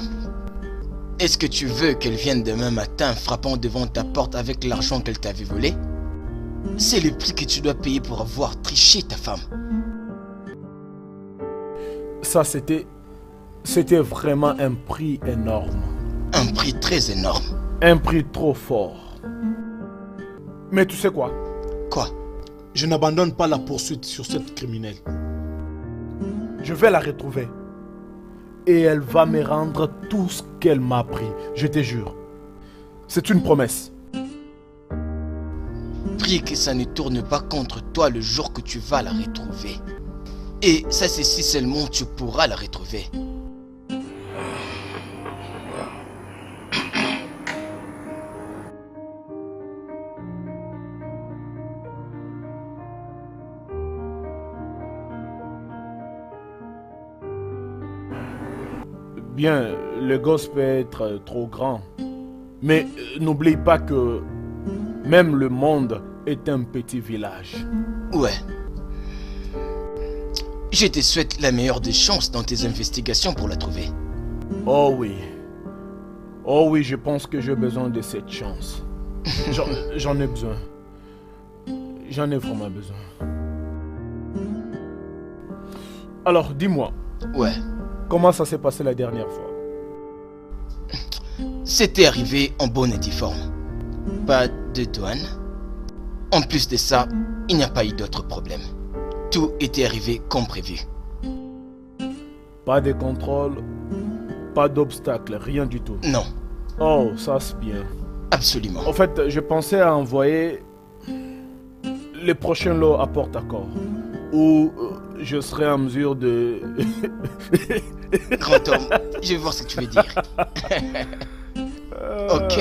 Est-ce que tu veux qu'elle vienne demain matin frappant devant ta porte avec l'argent qu'elle t'avait volé? C'est le prix que tu dois payer pour avoir triché ta femme. Ça, c'était vraiment un prix énorme. Un prix très énorme. Un prix trop fort. Mais tu sais quoi? Quoi? Je n'abandonne pas la poursuite sur cette criminelle. Je vais la retrouver. Et elle va me rendre tout ce qu'elle m'a pris. Je te jure. C'est une promesse. prie que ça ne tourne pas contre toi le jour que tu vas la retrouver. Et ça, c'est si seulement tu pourras la retrouver. Bien, le gosse peut être trop grand. Mais n'oublie pas que même le monde est un petit village. Ouais. Je te souhaite la meilleure des chances dans tes investigations pour la trouver. Oh oui. Oh oui, je pense que j'ai besoin de cette chance. J'en ai besoin. J'en ai vraiment besoin. Alors, dis-moi. Ouais. Comment ça s'est passé la dernière fois? C'était arrivé en bonne et due forme. Pas de douane. En plus de ça, il n'y a pas eu d'autres problèmes. Tout était arrivé comme prévu. Pas de contrôle, pas d'obstacle, rien du tout. Non. Oh, ça c'est bien. Absolument. En fait, je pensais à envoyer les prochains lots à Port-Accord, où je serai en mesure de... Grand homme, je vais voir ce que tu veux dire. Ok.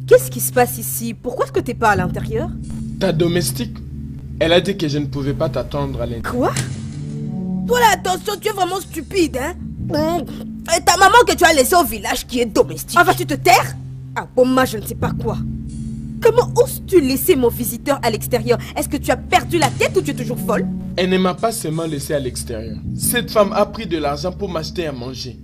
Qu'est-ce qui se passe ici? Pourquoi est-ce que t'es pas à l'intérieur? Ta domestique, elle a dit que je ne pouvais pas t'attendre à l'intérieur. Quoi? Toi là, attention, tu es vraiment stupide, hein? Et ta maman que tu as laissée au village qui est domestique. Ah, vas-tu te taire? Ah bon, moi je ne sais pas quoi. Comment oses-tu laisser mon visiteur à l'extérieur? Est-ce que tu as perdu la tête ou tu es toujours folle? Elle ne m'a pas seulement laissé à l'extérieur. Cette femme a pris de l'argent pour m'acheter à manger.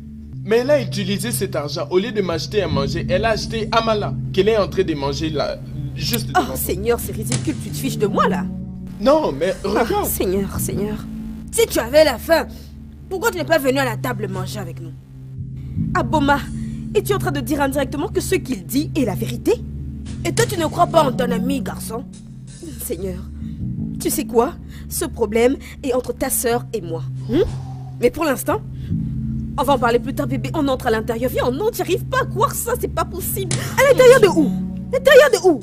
Mais elle a utilisé cet argent. Au lieu de m'acheter à manger, elle a acheté Amala, qu'elle est en train de manger là, juste devant. Oh Seigneur, c'est ridicule, tu te fiches de moi là. Non, mais regarde. Oh, Seigneur, Seigneur. Si tu avais la faim, pourquoi tu n'es pas venu à la table manger avec nous? Aboma, es-tu en train de dire indirectement que ce qu'il dit est la vérité? Et toi, tu ne crois pas en ton ami, garçon? Seigneur, tu sais quoi? Ce problème est entre ta sœur et moi. Mais pour l'instant, on va en parler plus tard, bébé. On entre à l'intérieur. Viens, non, tu n'y arrives pas à croire ça, c'est pas possible. À l'intérieur de où? L'intérieur de où?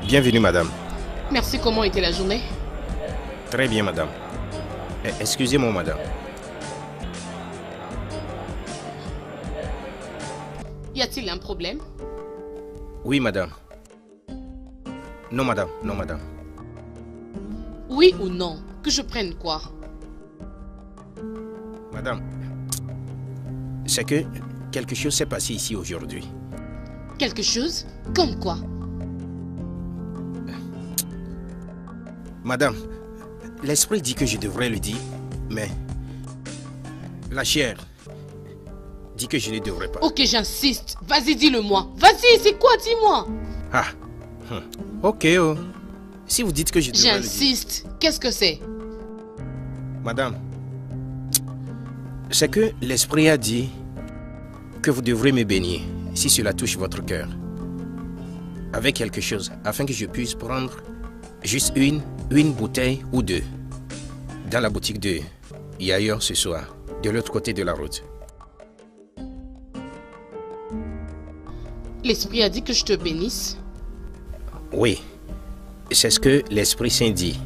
Bienvenue, madame. Merci, comment était la journée? Très bien, madame. Excusez-moi, madame. Y a-t-il un problème? Oui, madame. Non, madame. Non, madame. Oui ou non? Que je prenne quoi? Madame, c'est que quelque chose s'est passé ici aujourd'hui. Quelque chose? Comme quoi? Madame, l'esprit dit que je devrais le dire, mais la chair dis que je ne devrais pas. Ok, j'insiste. Vas-y, dis-le-moi. Vas-y, c'est quoi, dis-moi. Ah, ok, oh. Si vous dites que je devrais le dire. J'insiste. Qu'est-ce que c'est? Madame, c'est que l'esprit a dit que vous devrez me bénir si cela touche votre cœur. Avec quelque chose, afin que je puisse prendre juste une bouteille ou deux dans la boutique de Yayor ce soir, de l'autre côté de la route. L'esprit a dit que je te bénisse? Oui, c'est ce que l'Esprit Saint dit.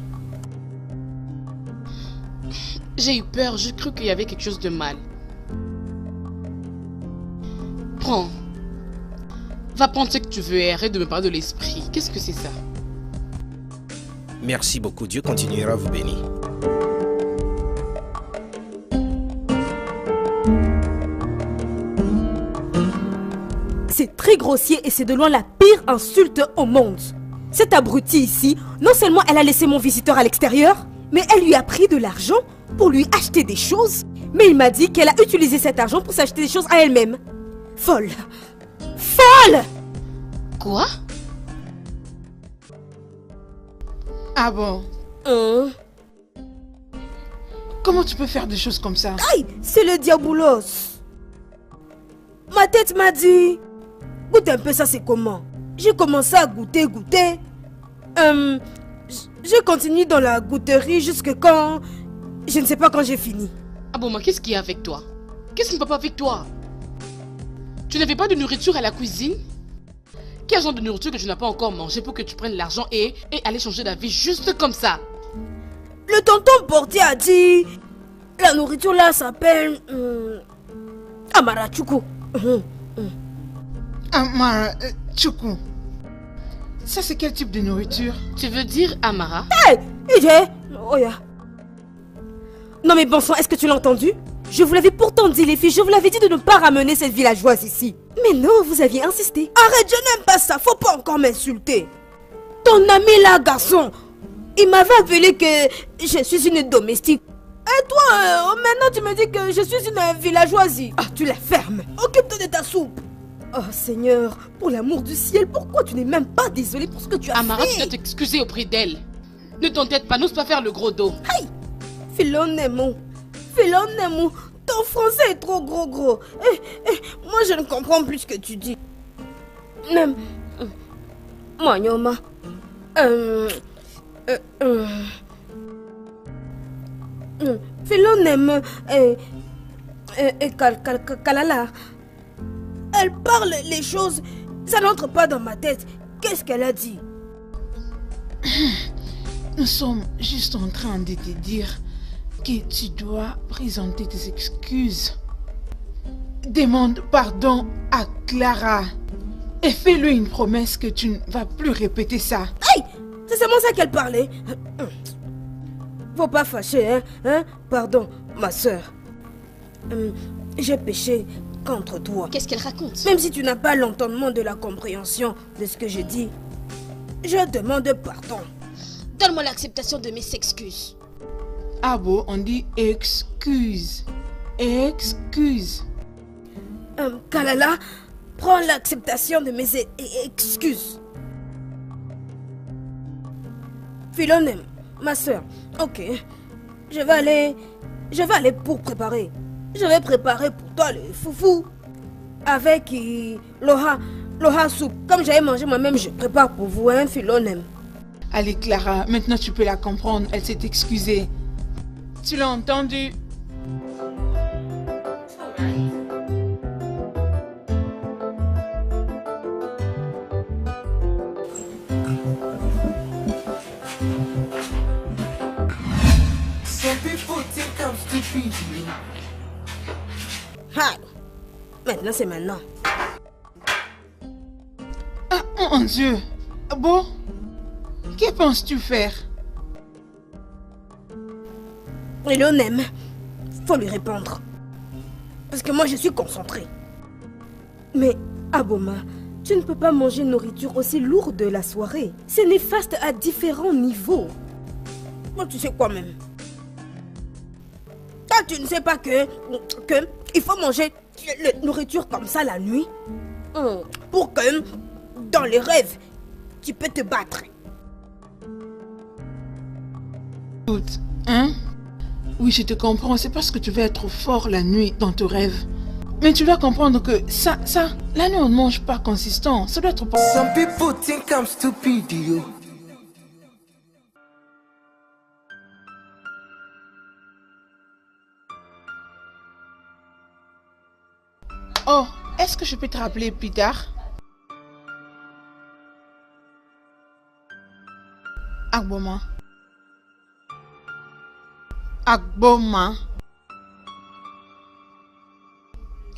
J'ai eu peur, j'ai cru qu'il y avait quelque chose de mal. Prends. Va prendre ce que tu veux et arrête de me parler de l'esprit. Qu'est-ce que c'est ça? Merci beaucoup. Dieu continuera à vous bénir. C'est très grossier et c'est de loin la pire insulte au monde. Cette abrutie ici, non seulement elle a laissé mon visiteur à l'extérieur, mais elle lui a pris de l'argent pour lui acheter des choses. Mais il m'a dit qu'elle a utilisé cet argent pour s'acheter des choses à elle-même. Folle. Folle! Quoi? Ah bon? Comment tu peux faire des choses comme ça? Aïe, c'est le diaboulos. Ma tête m'a dit... Goûte un peu ça, c'est comment? J'ai commencé à goûter. J'ai continué dans la goûterie jusque quand... Je ne sais pas quand j'ai fini. Ah bon, mais qu'est-ce qu'il y a avec toi? Qu'est-ce qui ne va pas avec toi? Tu n'avais pas de nourriture à la cuisine? Quel genre de nourriture que tu n'as pas encore mangé pour que tu prennes l'argent et aller changer d'avis juste comme ça? Le tonton portier a dit... La nourriture là s'appelle... Amarachuku. Amarachuku. Ça c'est quel type de nourriture? Tu veux dire Amara? Hey! Oh ya. Non mais bon sang, est-ce que tu l'as entendu? Je vous l'avais pourtant dit les filles, je vous l'avais dit de ne pas ramener cette villageoise ici. Mais non, vous aviez insisté. Arrête, je n'aime pas ça, faut pas encore m'insulter. Ton ami là, garçon, il m'avait appelé que je suis une domestique. Et toi, maintenant tu me dis que je suis une villageoise. Ah, tu la fermes. Occupe-toi de ta soupe. Oh Seigneur, pour l'amour du ciel, pourquoi tu n'es même pas désolé pour ce que tu as Amara, fait? tu dois t'excuser auprès d'elle. Ne t'entête pas, n'ose pas faire le gros dos. Aïe! Philonemo, ton français est trop gros. Moi je ne comprends plus ce que tu dis. Manyoma. Philonem Kalala. Elle parle les choses, ça n'entre pas dans ma tête. Qu'est-ce qu'elle a dit? Nous sommes juste en train de te dire que tu dois présenter tes excuses. Demande pardon à Clara et fais-lui une promesse que tu ne vas plus répéter ça. Aïe! C'est seulement ça qu'elle parlait. Faut pas fâcher, hein? Pardon, ma soeur. J'ai péché contre toi. Qu'est-ce qu'elle raconte? Même si tu n'as pas l'entendement de la compréhension de ce que je dis, je demande pardon. Donne-moi l'acceptation de mes excuses. Ah bon, on dit excuse. Excuse. Kalala, prends l'acceptation de mes excuses. Philonem, ma soeur, ok. Je vais aller pour préparer. Je vais préparer pour toi le foufou. Avec loha soupe. Comme j'avais mangé moi-même, je prépare pour vous, hein, Philonem. Allez Clara, maintenant tu peux la comprendre, elle s'est excusée. Tu l'as entendu? Ah, maintenant c'est maintenant. Ah mon Dieu. Bon, que penses-tu faire? Philonem, faut lui répondre. Parce que moi je suis concentrée. Mais Aboma, tu ne peux pas manger une nourriture aussi lourde la soirée. C'est néfaste à différents niveaux. Moi tu sais quoi même? Toi tu ne sais pas que il faut manger la nourriture comme ça la nuit. Pour que dans les rêves, tu peux te battre. Écoute, hein? Oui, je te comprends. C'est parce que tu veux être fort la nuit dans tes rêves. Mais tu dois comprendre que ça, la nuit on ne mange pas consistant. Ça doit être pas... Some people think I'm stupid, yo. Oh, est-ce que je peux te rappeler plus tard? Agboma. Agboma.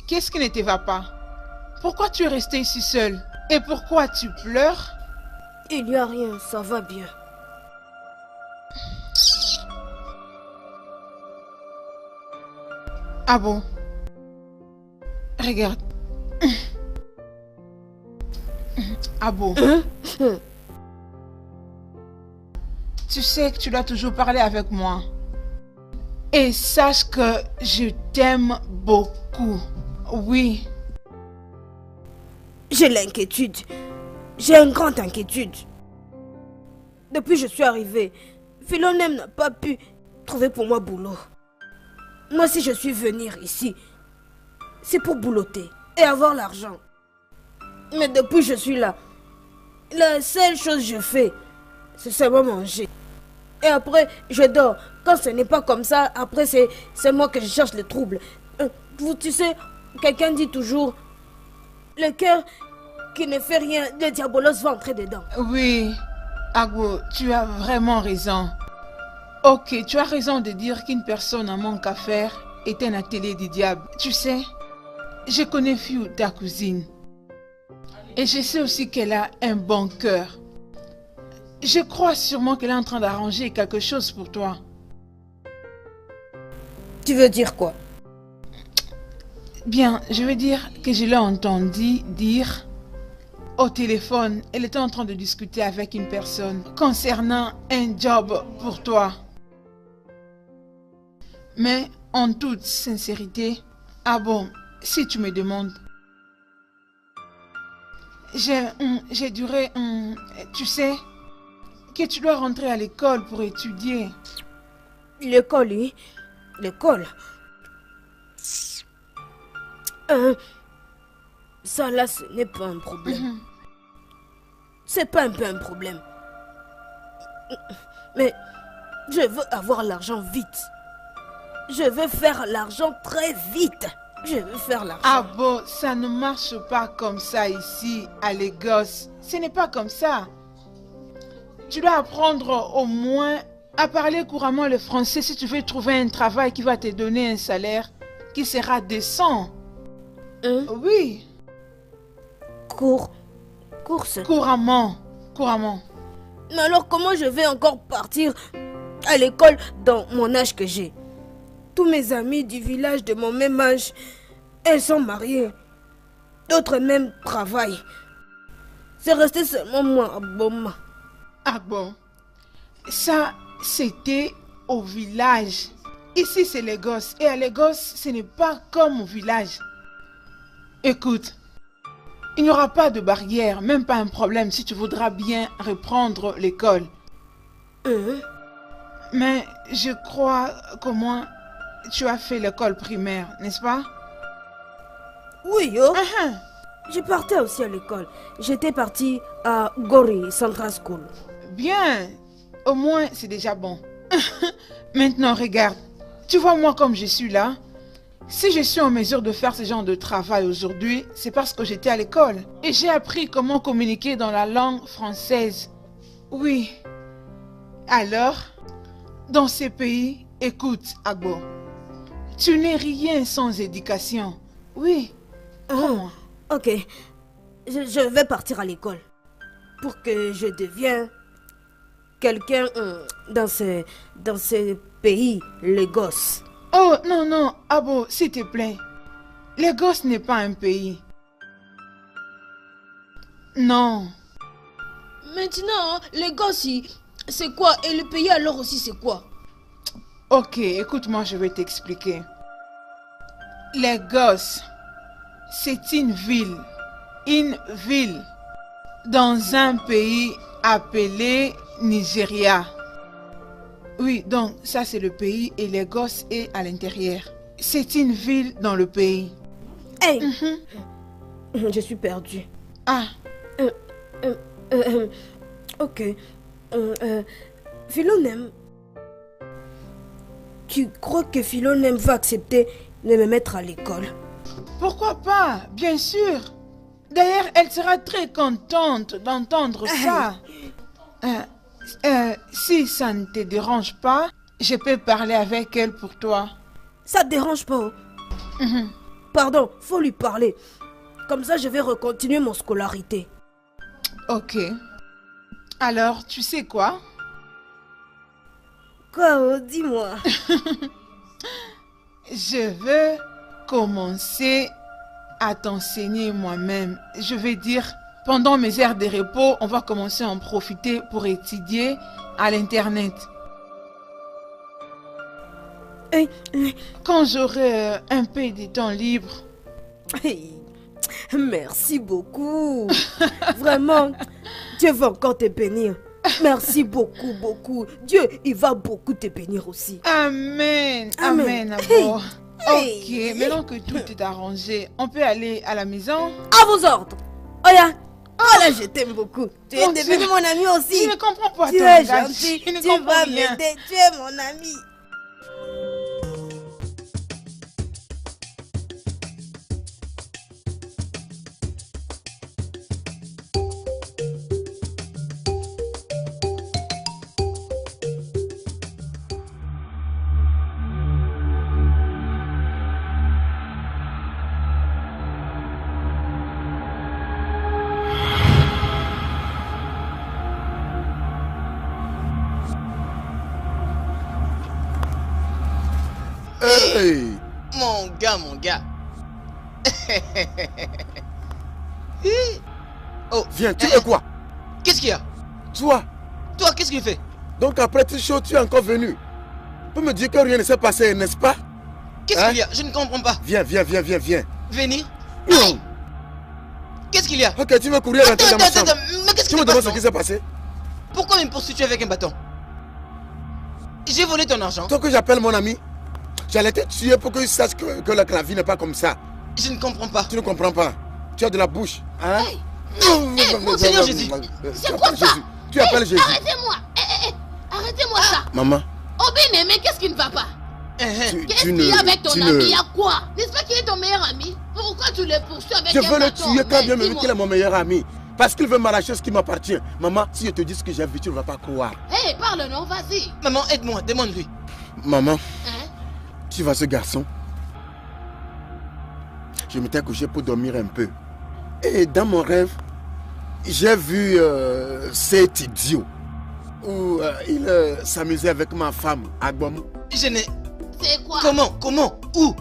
Qu'est-ce qui ne te va pas? Pourquoi tu es resté ici seul? Et pourquoi tu pleures? Il n'y a rien, ça va bien. Ah bon? Regarde. Ah bon? Tu sais que tu dois toujours parler avec moi. Et sache que je t'aime beaucoup. Oui. J'ai l'inquiétude. J'ai une grande inquiétude. Depuis que je suis arrivée, Philomène n'a pas pu trouver pour moi boulot. Moi, si je suis venir ici, c'est pour boulotter et avoir l'argent. Mais depuis que je suis là, la seule chose que je fais, c'est seulement manger. Et après, je dors. Quand ce n'est pas comme ça, après, c'est moi que je cherche les troubles. Tu sais, quelqu'un dit toujours, le cœur qui ne fait rien, le diabolos va entrer dedans. Oui, Agbo, tu as vraiment raison. Ok, tu as raison de dire qu'une personne en manque à faire est un atelier du diable. Tu sais, je connais Fiu, ta cousine. Et je sais aussi qu'elle a un bon cœur. Je crois sûrement qu'elle est en train d'arranger quelque chose pour toi. Tu veux dire quoi? Bien, je veux dire que je l'ai entendu dire au téléphone. Elle était en train de discuter avec une personne concernant un job pour toi. Mais en toute sincérité, ah bon, si tu me demandes, j'ai duré, tu sais, que tu dois rentrer à l'école pour étudier. L'école, oui. L'école. Ça là, ce n'est pas un problème. C'est pas un peu un problème. Mais je veux avoir l'argent vite. Je veux faire l'argent très vite. Je veux faire l'argent. Ah bon, ça ne marche pas comme ça ici, à Lagos. Ce n'est pas comme ça. Tu dois apprendre au moins à parler couramment le français si tu veux trouver un travail qui va te donner un salaire qui sera décent. Oui. Couramment. Mais alors comment je vais encore partir à l'école dans mon âge que j'ai? Tous mes amis du village de mon même âge, elles sont mariées. D'autres même travaillent. C'est resté seulement moi à Boma. Ah bon? Ça, c'était au village. Ici, c'est Lagos. Et à Lagos, ce n'est pas comme au village. Écoute, il n'y aura pas de barrière, même pas un problème si tu voudras bien reprendre l'école. Mais je crois qu'au moins tu as fait l'école primaire, n'est-ce pas? Oui, yo. Je partais aussi à l'école. J'étais partie à Gori Central School. Bien, au moins c'est déjà bon. Maintenant, regarde, tu vois moi comme je suis là. Si je suis en mesure de faire ce genre de travail aujourd'hui, c'est parce que j'étais à l'école. Et j'ai appris comment communiquer dans la langue française. Oui. Alors, dans ces pays, écoute, Agbo, tu n'es rien sans éducation. Oui. Ok. Je vais partir à l'école. Pour que je devienne quelqu'un dans ces pays, Lagos. Oh, non, Abo, s'il te plaît. Lagos n'est pas un pays. Non. Maintenant, Lagos, c'est quoi? Et le pays alors aussi, c'est quoi? Ok, écoute-moi, je vais t'expliquer. Lagos, c'est une ville. Une ville. Dans un pays appelé Nigeria. Oui, donc ça c'est le pays et Lagos est à l'intérieur. C'est une ville dans le pays. Hey, je suis perdue. Ah. Ok. Philonem. Tu crois que Philonem va accepter de me mettre à l'école? Pourquoi pas? Bien sûr. D'ailleurs, elle sera très contente d'entendre ça. Si ça ne te dérange pas, je peux parler avec elle pour toi. Ça te dérange pas? Pardon, faut lui parler. Comme ça, je vais recontinuer mon scolarité. Ok. Alors, tu sais quoi? Quoi? Dis-moi. Je veux commencer à t'enseigner moi-même. Je vais dire, pendant mes heures de repos, on va commencer à en profiter pour étudier à l'internet. Quand j'aurai un peu de temps libre. Merci beaucoup. Vraiment, Dieu va encore te bénir. Merci beaucoup, beaucoup. Dieu, il va beaucoup te bénir aussi. Amen. Amen. Amen. Ok, maintenant que tout est arrangé, on peut aller à la maison? À vos ordres. Oya, oh là, je t'aime beaucoup. Tu es devenu mon ami aussi. Je ne comprends pas tu ton es langage. gentil, Je ne tu comprends vas rien. m'aider, tu es mon ami. Hey. Mon gars. Oh, viens, tu veux quoi? Qu'est-ce qu'il y a? Toi, qu'est-ce qu'il fait? Donc après tout chaud, tu es encore venu. Tu peux me dire que rien ne s'est passé, n'est-ce pas? Qu'est-ce qu'il y a? Je ne comprends pas. Viens. Venir? Non. Qu'est-ce qu'il y a? Ok, tu veux courir rentrer dans ma chambre. Mais qu'est-ce Tu qui me se passe? demandes ce qui s'est passé? Pourquoi me poursuis-tu avec un bâton? J'ai volé ton argent. Toi que j'appelle mon ami, j'allais te tuer pour que tu saches que la vie n'est pas comme ça. Je ne comprends pas. Tu ne comprends pas. Tu as de la bouche. Hein? Mon Seigneur Jésus. C'est quoi ça? Tu appelles Jésus. Arrêtez-moi. Arrêtez-moi ça. Maman. Oh bien aimé, qu'est-ce qui ne va pas? Qu'est-ce qu'il y a avec ton ami? Il y a quoi? N'est-ce pas qu'il est ton meilleur ami? Pourquoi tu le poursuis avec un bâton? Je veux le tuer quand bien même qu'il est mon meilleur ami. Parce qu'il veut m'arracher ce qui m'appartient. Maman, si je te dis ce que j'ai vu, tu ne vas pas croire. Hé, parle non, vas-y. Maman, aide-moi, demande-lui. Maman, tu vois ce garçon? Je m'étais couché pour dormir un peu. Et dans mon rêve, j'ai vu cet idiot où il s'amusait avec ma femme, Agbom. Je n'ai... C'est quoi? Comment? Où?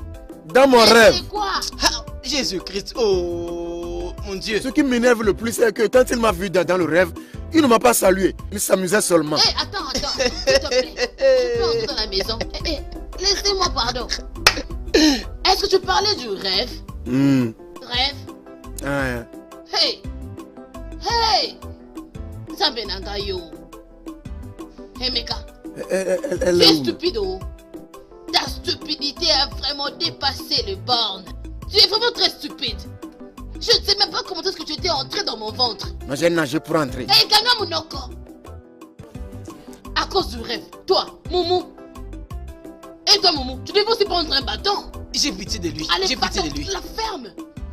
Dans mon rêve. C'est quoi? Jésus-Christ, oh mon Dieu. Ce qui m'énerve le plus, c'est que quand il m'a vu dans le rêve, il ne m'a pas salué. Il s'amusait seulement. Hé, attends, s'il te plaît. Tu peux entrer dans la maison. Laissez-moi, pardon. Est-ce que tu parlais du rêve? Rêve? Hey! Sambenangayo. Hey, Meka. Tu es stupide, oh. Ta stupidité a vraiment dépassé les bornes. Tu es vraiment très stupide. Je ne sais même pas comment est-ce que tu étais entré dans mon ventre. Moi, j'ai nagé pour entrer. Hey, Gana Mounoko. À cause du rêve. Toi, Moumou. Et toi, Moumou, tu devais aussi prendre un bâton. J'ai pitié de lui. Allez, J'ai pitié de lui. La ferme.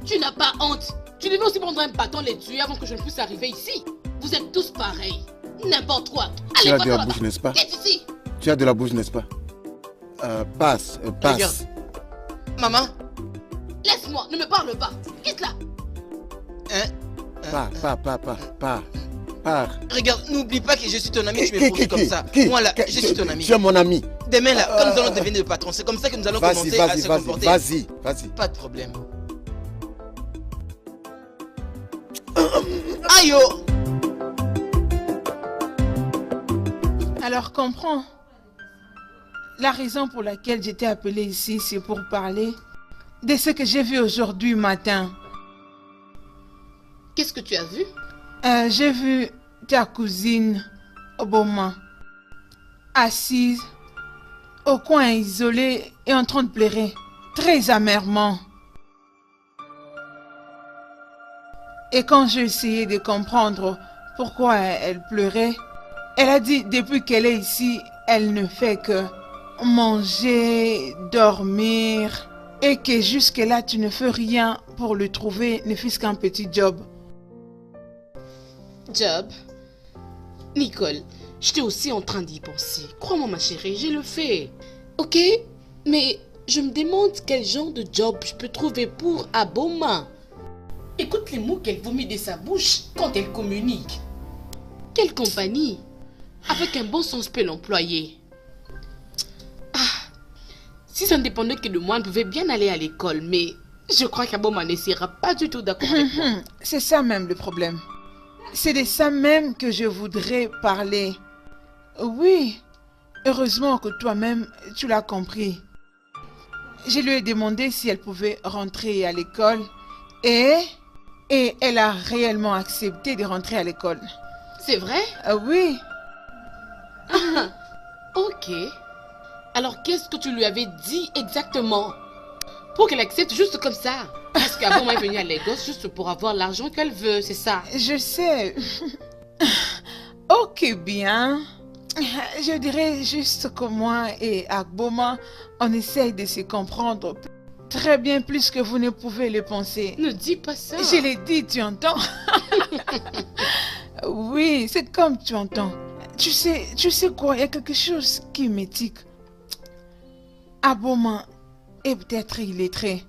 Tu n'as pas honte. Tu devais aussi prendre un bâton, les tuer avant que je ne puisse arriver ici. Vous êtes tous pareils. N'importe quoi. Allez, tu as de la bouche, n'est-ce pas? Qu'est-ce ici? Tu as de la bouche, n'est-ce pas? Passe. Regarde. Maman. Laisse-moi, ne me parle pas. Quitte là. Pars. Regarde, n'oublie pas que je suis ton ami, tu me poursuis comme ça. Moi là, je suis ton ami. Tu es mon ami. Demain là, quand nous allons devenir le patron, c'est comme ça que nous allons commencer à se comporter. Vas-y. Pas de problème. Aïe oh. Alors comprends. La raison pour laquelle j'étais appelée ici, c'est pour parler de ce que j'ai vu aujourd'hui matin. Qu'est-ce que tu as vu? J'ai vu ta cousine, Oboma, assise au coin isolé et en train de pleurer, très amèrement. Et quand j'ai essayé de comprendre pourquoi elle pleurait, elle a dit depuis qu'elle est ici, elle ne fait que manger, dormir, et que jusque-là, tu ne fais rien pour le trouver, ne fût-ce qu'un petit job. Job? Nicole, j'étais aussi en train d'y penser. Crois-moi ma chérie, j'ai le fait. Ok? Mais je me demande quel genre de job je peux trouver pour Aboma. Écoute les mots qu'elle vomit de sa bouche quand elle communique. Quelle compagnie avec un bon sens peut l'employer? Si ça ne dépendait que de moi, elle pouvait bien aller à l'école, mais je crois qu'Aboma ne sera pas du tout d'accord avec moi. C'est ça même le problème. C'est de ça même que je voudrais parler. Oui, heureusement que toi-même, tu l'as compris. Je lui ai demandé si elle pouvait rentrer à l'école et elle a réellement accepté de rentrer à l'école. C'est vrai? Oui. Ok. Alors qu'est-ce que tu lui avais dit exactement? Pour qu'elle accepte juste comme ça? Parce qu'Aboma est venue à Lagos juste pour avoir l'argent qu'elle veut, c'est ça? Je sais. Ok, bien. Je dirais juste que moi et Aboma, on essaye de se comprendre très bien plus que vous ne pouvez le penser. Ne dis pas ça. Je l'ai dit, tu entends? Oui, c'est comme tu entends. Tu sais quoi, il y a quelque chose qui me tique. Aboma est peut-être illettrée.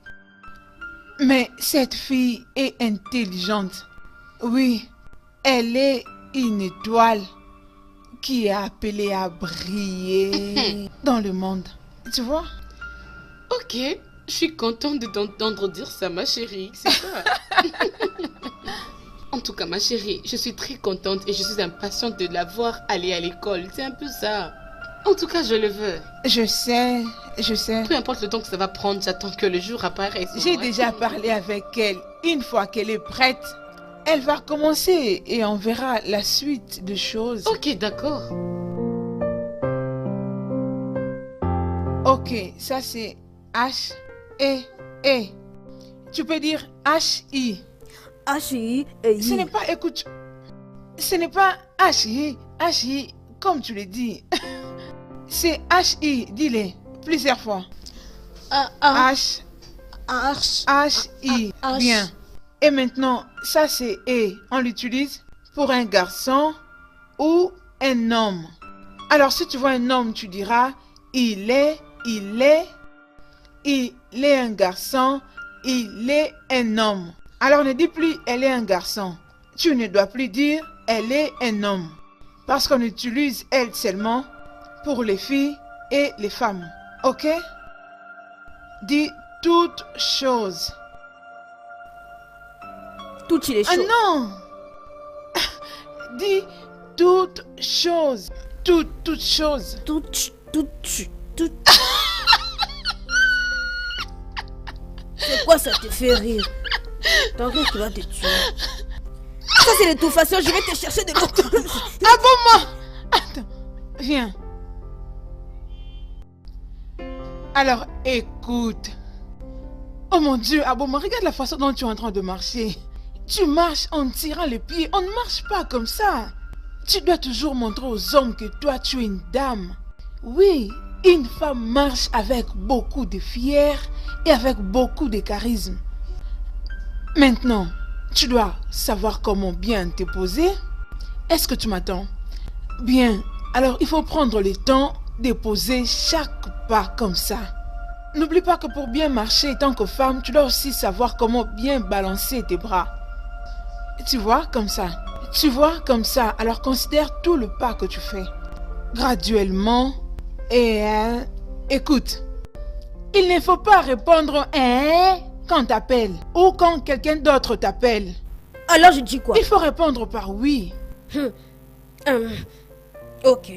Mais cette fille est intelligente. Oui, elle est une étoile qui est appelée à briller dans le monde. Tu vois? Ok, je suis contente de t'entendre dire ça, ma chérie. C'est ça. En tout cas, ma chérie, je suis très contente et je suis impatiente de la voir aller à l'école. C'est un peu ça. En tout cas, je le veux. Je sais. Peu importe le temps que ça va prendre, j'attends que le jour apparaisse. J'ai déjà parlé avec elle. Une fois qu'elle est prête, elle va commencer et on verra la suite des choses. Ok, d'accord. Ok, ça c'est H-E-E. Tu peux dire H-I. H-I et I. Ce n'est pas, écoute, ce n'est pas H-I, comme tu le dis. C'est H-I, dis-le plusieurs fois. H-I, bien. Et maintenant, ça c'est E. On l'utilise pour un garçon ou un homme. Alors si tu vois un homme, tu diras il est un garçon, il est un homme. Alors ne dis plus elle est un garçon. Tu ne dois plus dire elle est un homme. Parce qu'on utilise elle seulement pour les filles et les femmes. Ok? Dis toutes choses. Toutes les choses. Ah non! Dis toutes choses. Toutes choses. Toutes. C'est quoi ça te fait rire? T'entends que tu vas te tuer. Ça c'est de toute façon, je vais te chercher de l'autre. Aboma! Attends, viens. Alors écoute. Oh mon Dieu, Aboma, regarde la façon dont tu es en train de marcher. Tu marches en tirant les pieds. On ne marche pas comme ça. Tu dois toujours montrer aux hommes que toi tu es une dame. Oui, une femme marche avec beaucoup de fier et avec beaucoup de charisme. Maintenant, tu dois savoir comment bien te poser. Est-ce que tu m'attends? Bien, alors il faut prendre le temps de poser chaque pas comme ça. N'oublie pas que pour bien marcher en tant que femme, tu dois aussi savoir comment bien balancer tes bras. Tu vois, comme ça. Tu vois, comme ça. Alors considère tout le pas que tu fais. Graduellement. Et écoute. Il ne faut pas répondre quand t'appelles ou quand quelqu'un d'autre t'appelle. Alors je dis quoi? Il faut répondre par oui. Ok.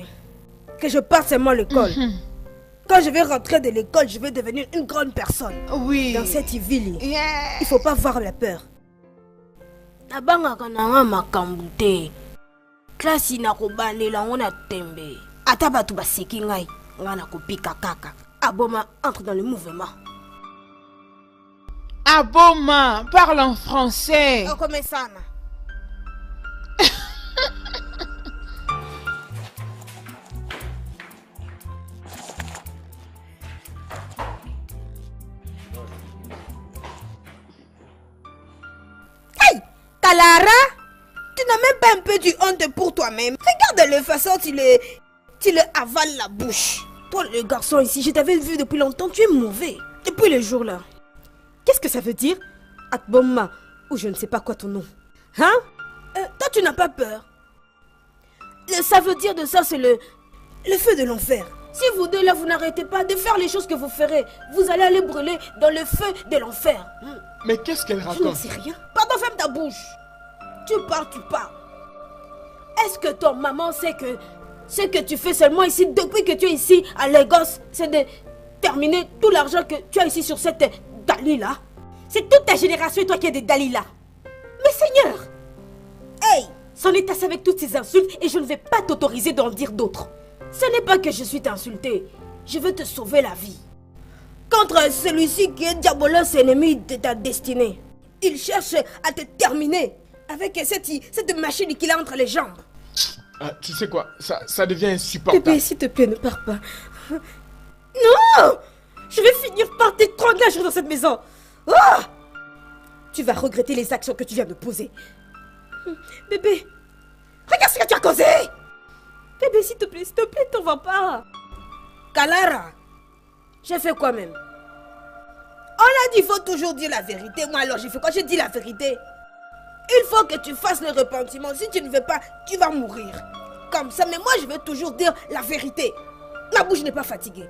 Que je parte seulement à l'école. Quand je vais rentrer de l'école, je vais devenir une grande personne. Oui. Dans cette ville, il faut pas voir la peur. Nabangaka nanga makambo te. Klasi na kobanela ngona tembe. Ata batu baseki ngai, ngana kopika kaka. Aboma entre dans le mouvement. Aboma, parle en français. Oh, comme ça, na. Kalara, tu n'as même pas un peu du honte pour toi-même. Regarde la façon tu le avales la bouche. Toi, le garçon ici, je t'avais vu depuis longtemps, tu es mauvais. Depuis le jour-là. Qu'est-ce que ça veut dire? Akboma, ou je ne sais pas quoi ton nom. Hein? Toi, tu n'as pas peur. Ça veut dire de ça, c'est le feu de l'enfer. Si vous deux là, vous n'arrêtez pas de faire les choses que vous ferez, vous allez aller brûler dans le feu de l'enfer. Mais qu'est-ce qu'elle raconte? Je ne sais rien. Pardon, ferme ta bouche. Tu parles. Est-ce que ton maman sait que ce que tu fais seulement ici, depuis que tu es ici à Lagos, c'est de terminer tout l'argent que tu as ici sur cette Dalila? C'est toute ta génération et toi qui es des Dalila. Mais Seigneur! Hey! C'en est assez avec toutes ces insultes et je ne vais pas t'autoriser d'en dire d'autres. Ce n'est pas que je suis t'insulter. Je veux te sauver la vie. Contre celui-ci qui est diabolos ennemi de ta destinée. Il cherche à te terminer avec cette machine qu'il a entre les jambes. Ah, tu sais quoi, ça devient insupportable. Bébé, s'il te plaît, ne pars pas. Non! Je vais finir par t'étrangler dans cette maison. Oh! Tu vas regretter les actions que tu viens de poser. Bébé, regarde ce que tu as causé! Bébé, s'il te plaît, t'en vas pas. Kalara, j'ai fait quoi même? On a dit qu'il faut toujours dire la vérité. Moi alors j'ai fait quoi? J'ai dit la vérité. Il faut que tu fasses le repentir. Si tu ne veux pas, tu vas mourir. Comme ça, mais moi je veux toujours dire la vérité. Ma bouche n'est pas fatiguée.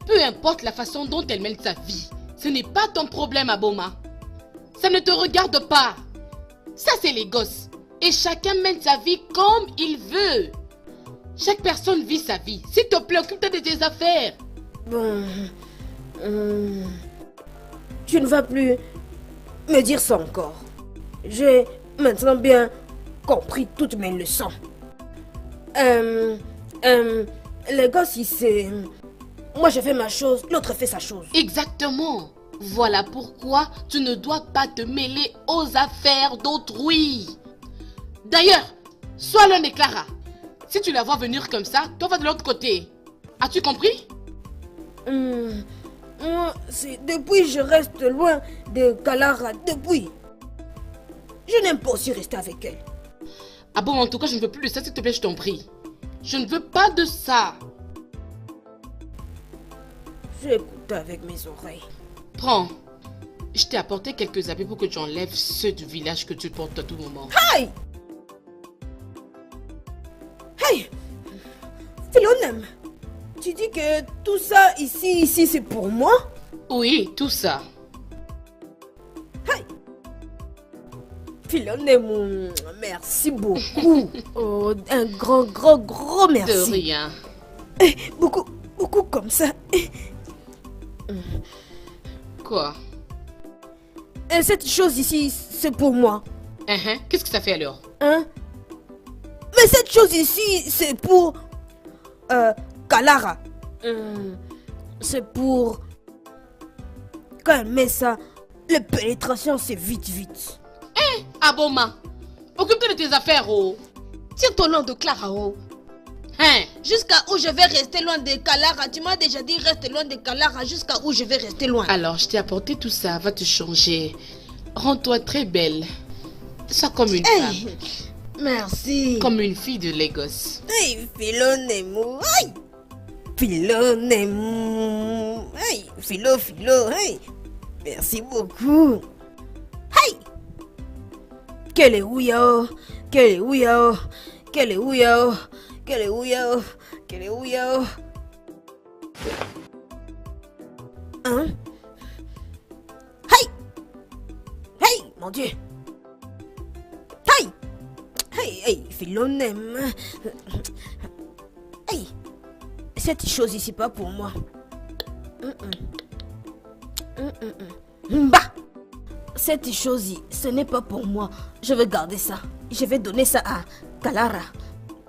Peu importe la façon dont elle mène sa vie, ce n'est pas ton problème, Aboma. Ça ne te regarde pas. Ça, c'est les gosses. Et chacun mène sa vie comme il veut. Chaque personne vit sa vie. S'il te plaît, occupe-toi de tes affaires. Bon, tu ne vas plus me dire ça encore. J'ai maintenant bien compris toutes mes leçons. Les gosses, c'est... Moi, je fais ma chose, l'autre fait sa chose. Exactement. Voilà pourquoi tu ne dois pas te mêler aux affaires d'autrui. D'ailleurs, sois l'un des Clara. Si tu la vois venir comme ça, toi va de l'autre côté. As-tu compris? Moi, c'est depuis je reste loin de Kalara. Depuis. Je n'aime pas aussi rester avec elle. Ah bon, en tout cas, je ne veux plus de ça, s'il te plaît, je t'en prie. Je ne veux pas de ça. J'écoute avec mes oreilles. Prends. Je t'ai apporté quelques habits pour que tu enlèves ceux du village que tu portes à tout moment. Hey! Hey! Philonem, tu dis que tout ça ici, c'est pour moi? Oui, tout ça. Hey! Philonem, merci beaucoup. Oh, un gros merci. De rien. Beaucoup comme ça. Quoi? Cette chose ici, c'est pour moi. Qu'est-ce que ça fait alors? Hein? Mais cette chose ici, c'est pour... Kalara. C'est pour... Quand elle met ça, la pénétration, c'est vite. Aboma, occupe-toi de tes affaires, oh. Tire ton nom de Clara, oh. Jusqu'à où je vais rester loin de Kalara? Tu m'as déjà dit reste loin de Kalara. Jusqu'à où je vais rester loin? Alors, je t'ai apporté tout ça. Va te changer. Rends-toi très belle. Sois comme une femme. Merci. Comme une fille de Lagos. Hey, Philonemo. Hey. Philonemo. Hey, Philo. Hey. Merci beaucoup. Hey. Quelle est ouya. Hein? Mon Dieu. Hey! Hey, Philonem. Hey! Cette chose ici, pas pour moi. Bah! Cette chose, ce n'est pas pour moi. Je vais garder ça. Je vais donner ça à Clara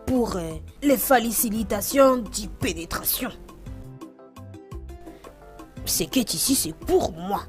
pour les facilitations de pénétration. Ce qui est ici, c'est pour moi.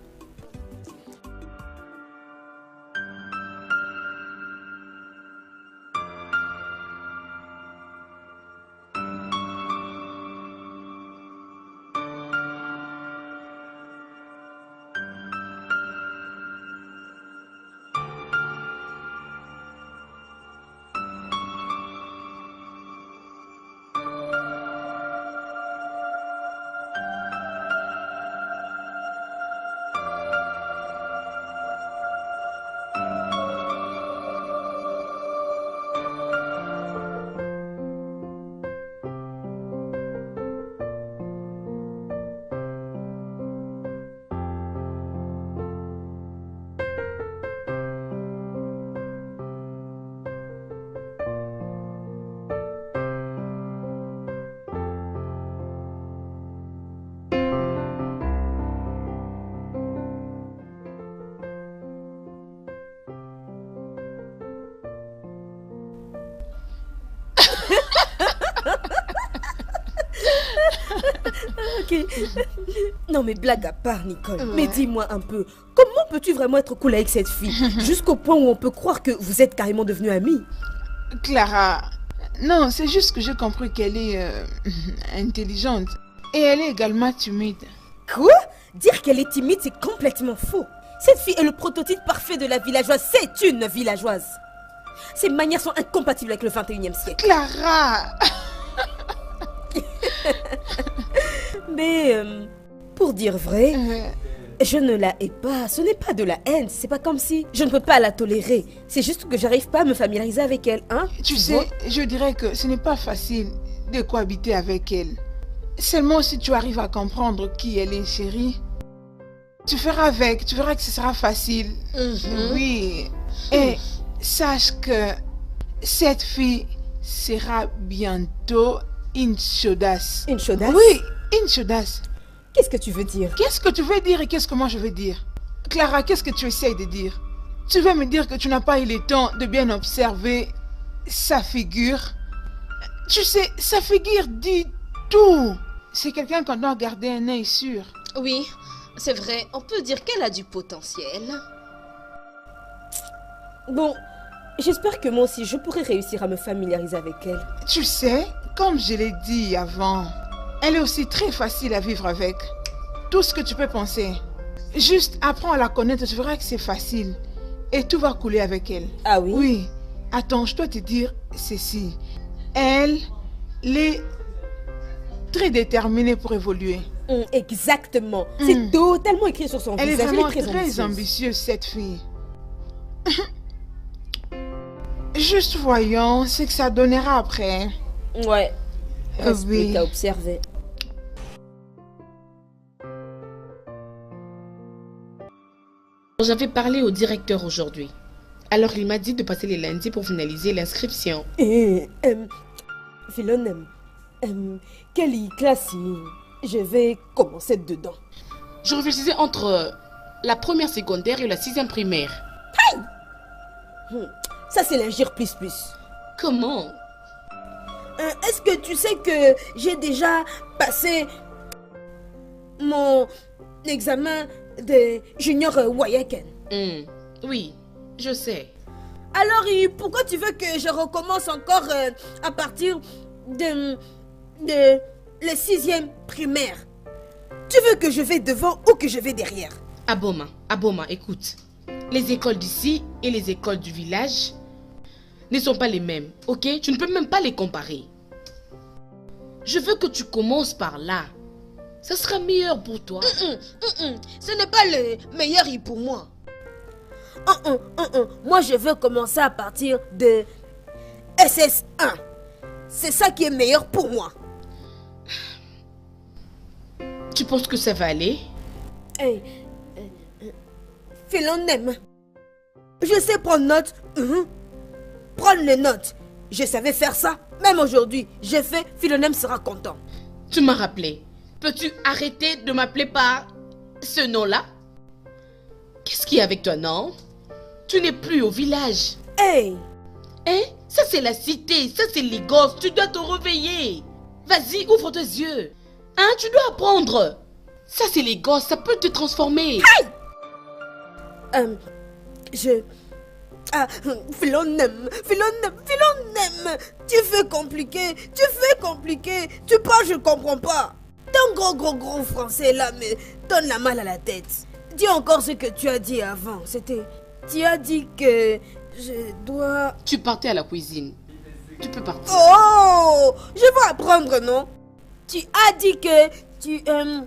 Ok. Non mais blague à part, Nicole. Ouais. Mais dis-moi un peu, comment peux-tu vraiment être cool avec cette fille jusqu'au point où on peut croire que vous êtes carrément devenus amis? Clara, non, c'est juste que j'ai compris qu'elle est intelligente et elle est également timide. Quoi? Dire qu'elle est timide, c'est complètement faux. Cette fille est le prototype parfait de la villageoise. C'est une villageoise. Ses manières sont incompatibles avec le 21e siècle. Clara! Mais pour dire vrai, je ne la hais pas. Ce n'est pas de la haine. C'est pas comme si je ne peux pas la tolérer. C'est juste que j'arrive pas à me familiariser avec elle, hein? Tu sais, je dirais que ce n'est pas facile de cohabiter avec elle. Seulement si tu arrives à comprendre qui elle est, chérie, tu feras avec. Tu verras que ce sera facile. Oui. Et sache que cette fille sera bientôt une chaudasse. Une chaudasse? Oui, une chaudasse. Qu'est-ce que tu veux dire? Qu'est-ce que tu veux dire et qu'est-ce que moi je veux dire? Clara, qu'est-ce que tu essayes de dire? Tu veux me dire que tu n'as pas eu le temps de bien observer sa figure? Tu sais, sa figure dit tout. C'est quelqu'un qu'on doit garder un œil sur. Oui, c'est vrai. On peut dire qu'elle a du potentiel. Bon, j'espère que moi aussi je pourrai réussir à me familiariser avec elle. Tu sais, comme je l'ai dit avant, elle est aussi très facile à vivre avec. Tout ce que tu peux penser. Juste apprends à la connaître, tu verras que c'est facile. Et tout va couler avec elle. Ah oui? Oui. Attends, je dois te dire ceci. Elle est très déterminée pour évoluer. Exactement. C'est totalement écrit sur son visage. Elle est vraiment très ambitieuse, cette fille. Juste voyons ce que ça donnera après. Ouais. Oui. À observer. J'avais parlé au directeur aujourd'hui. Alors il m'a dit de passer les lundis pour finaliser l'inscription. Philonem, quelle classe je vais commencer dedans? Je réfléchissais entre la première secondaire et la 6e primaire. Hey! Ça c'est l'ingir plus. Comment? Est-ce que tu sais que j'ai déjà passé mon examen de junior Wayaken? Oui, je sais. Alors, pourquoi tu veux que je recommence encore à partir de la 6e primaire? Tu veux que je vais devant ou que je vais derrière? Aboma, écoute. Les écoles d'ici et les écoles du village ne sont pas les mêmes, ok? Tu ne peux même pas les comparer. Je veux que tu commences par là. Ça sera meilleur pour toi. Ce n'est pas le meilleur pour moi. Moi, je veux commencer à partir de SS1. C'est ça qui est meilleur pour moi. Tu penses que ça va aller? Philonem, Je sais prendre note. Prendre les notes. Je savais faire ça. Même aujourd'hui, j'ai fait, Philonème sera content. Tu m'as rappelé. Peux-tu arrêter de m'appeler par ce nom-là? Qu'est-ce qu'il y a avec toi, non? Tu n'es plus au village. Hey! Hein? Ça c'est la cité, ça c'est les gosses. Tu dois te réveiller. Vas-y, ouvre tes yeux. Hein, tu dois apprendre. Ça c'est les gosses, ça peut te transformer. Hey! Philonème. Tu fais compliqué. Tu parles, je comprends pas. Ton gros français là me donne la mal à la tête. Dis encore ce que tu as dit avant. Tu as dit que je dois... Tu partais à la cuisine. Tu peux partir. Oh! Je vais apprendre, non? Tu as dit que tu aimes...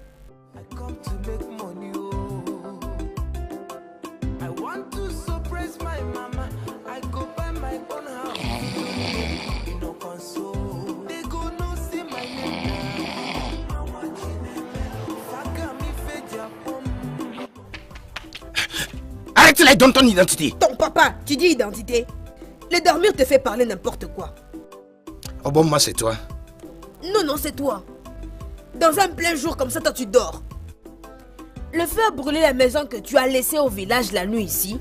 Arrête-la et donne ton identité. Ton papa, tu dis identité. Le dormir te fait parler n'importe quoi. Oh bon, moi c'est toi. Non, c'est toi. Dans un plein jour comme ça, toi tu dors. Le feu a brûlé la maison que tu as laissée au village la nuit ici.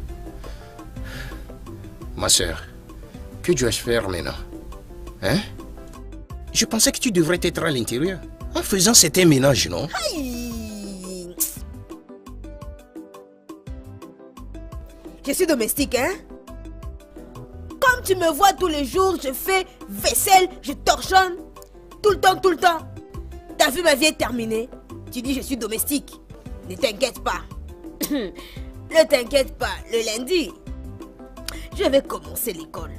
Ma soeur, que dois-je faire maintenant? Hein? Je pensais que tu devrais être à l'intérieur. En faisant cet ménage, non? Aïe. Je suis domestique, hein? Comme tu me vois tous les jours, je fais vaisselle, je torchonne. Tout le temps. T'as vu ma vie est terminée? Tu dis je suis domestique. Ne t'inquiète pas. Ne t'inquiète pas, le lundi, je vais commencer l'école.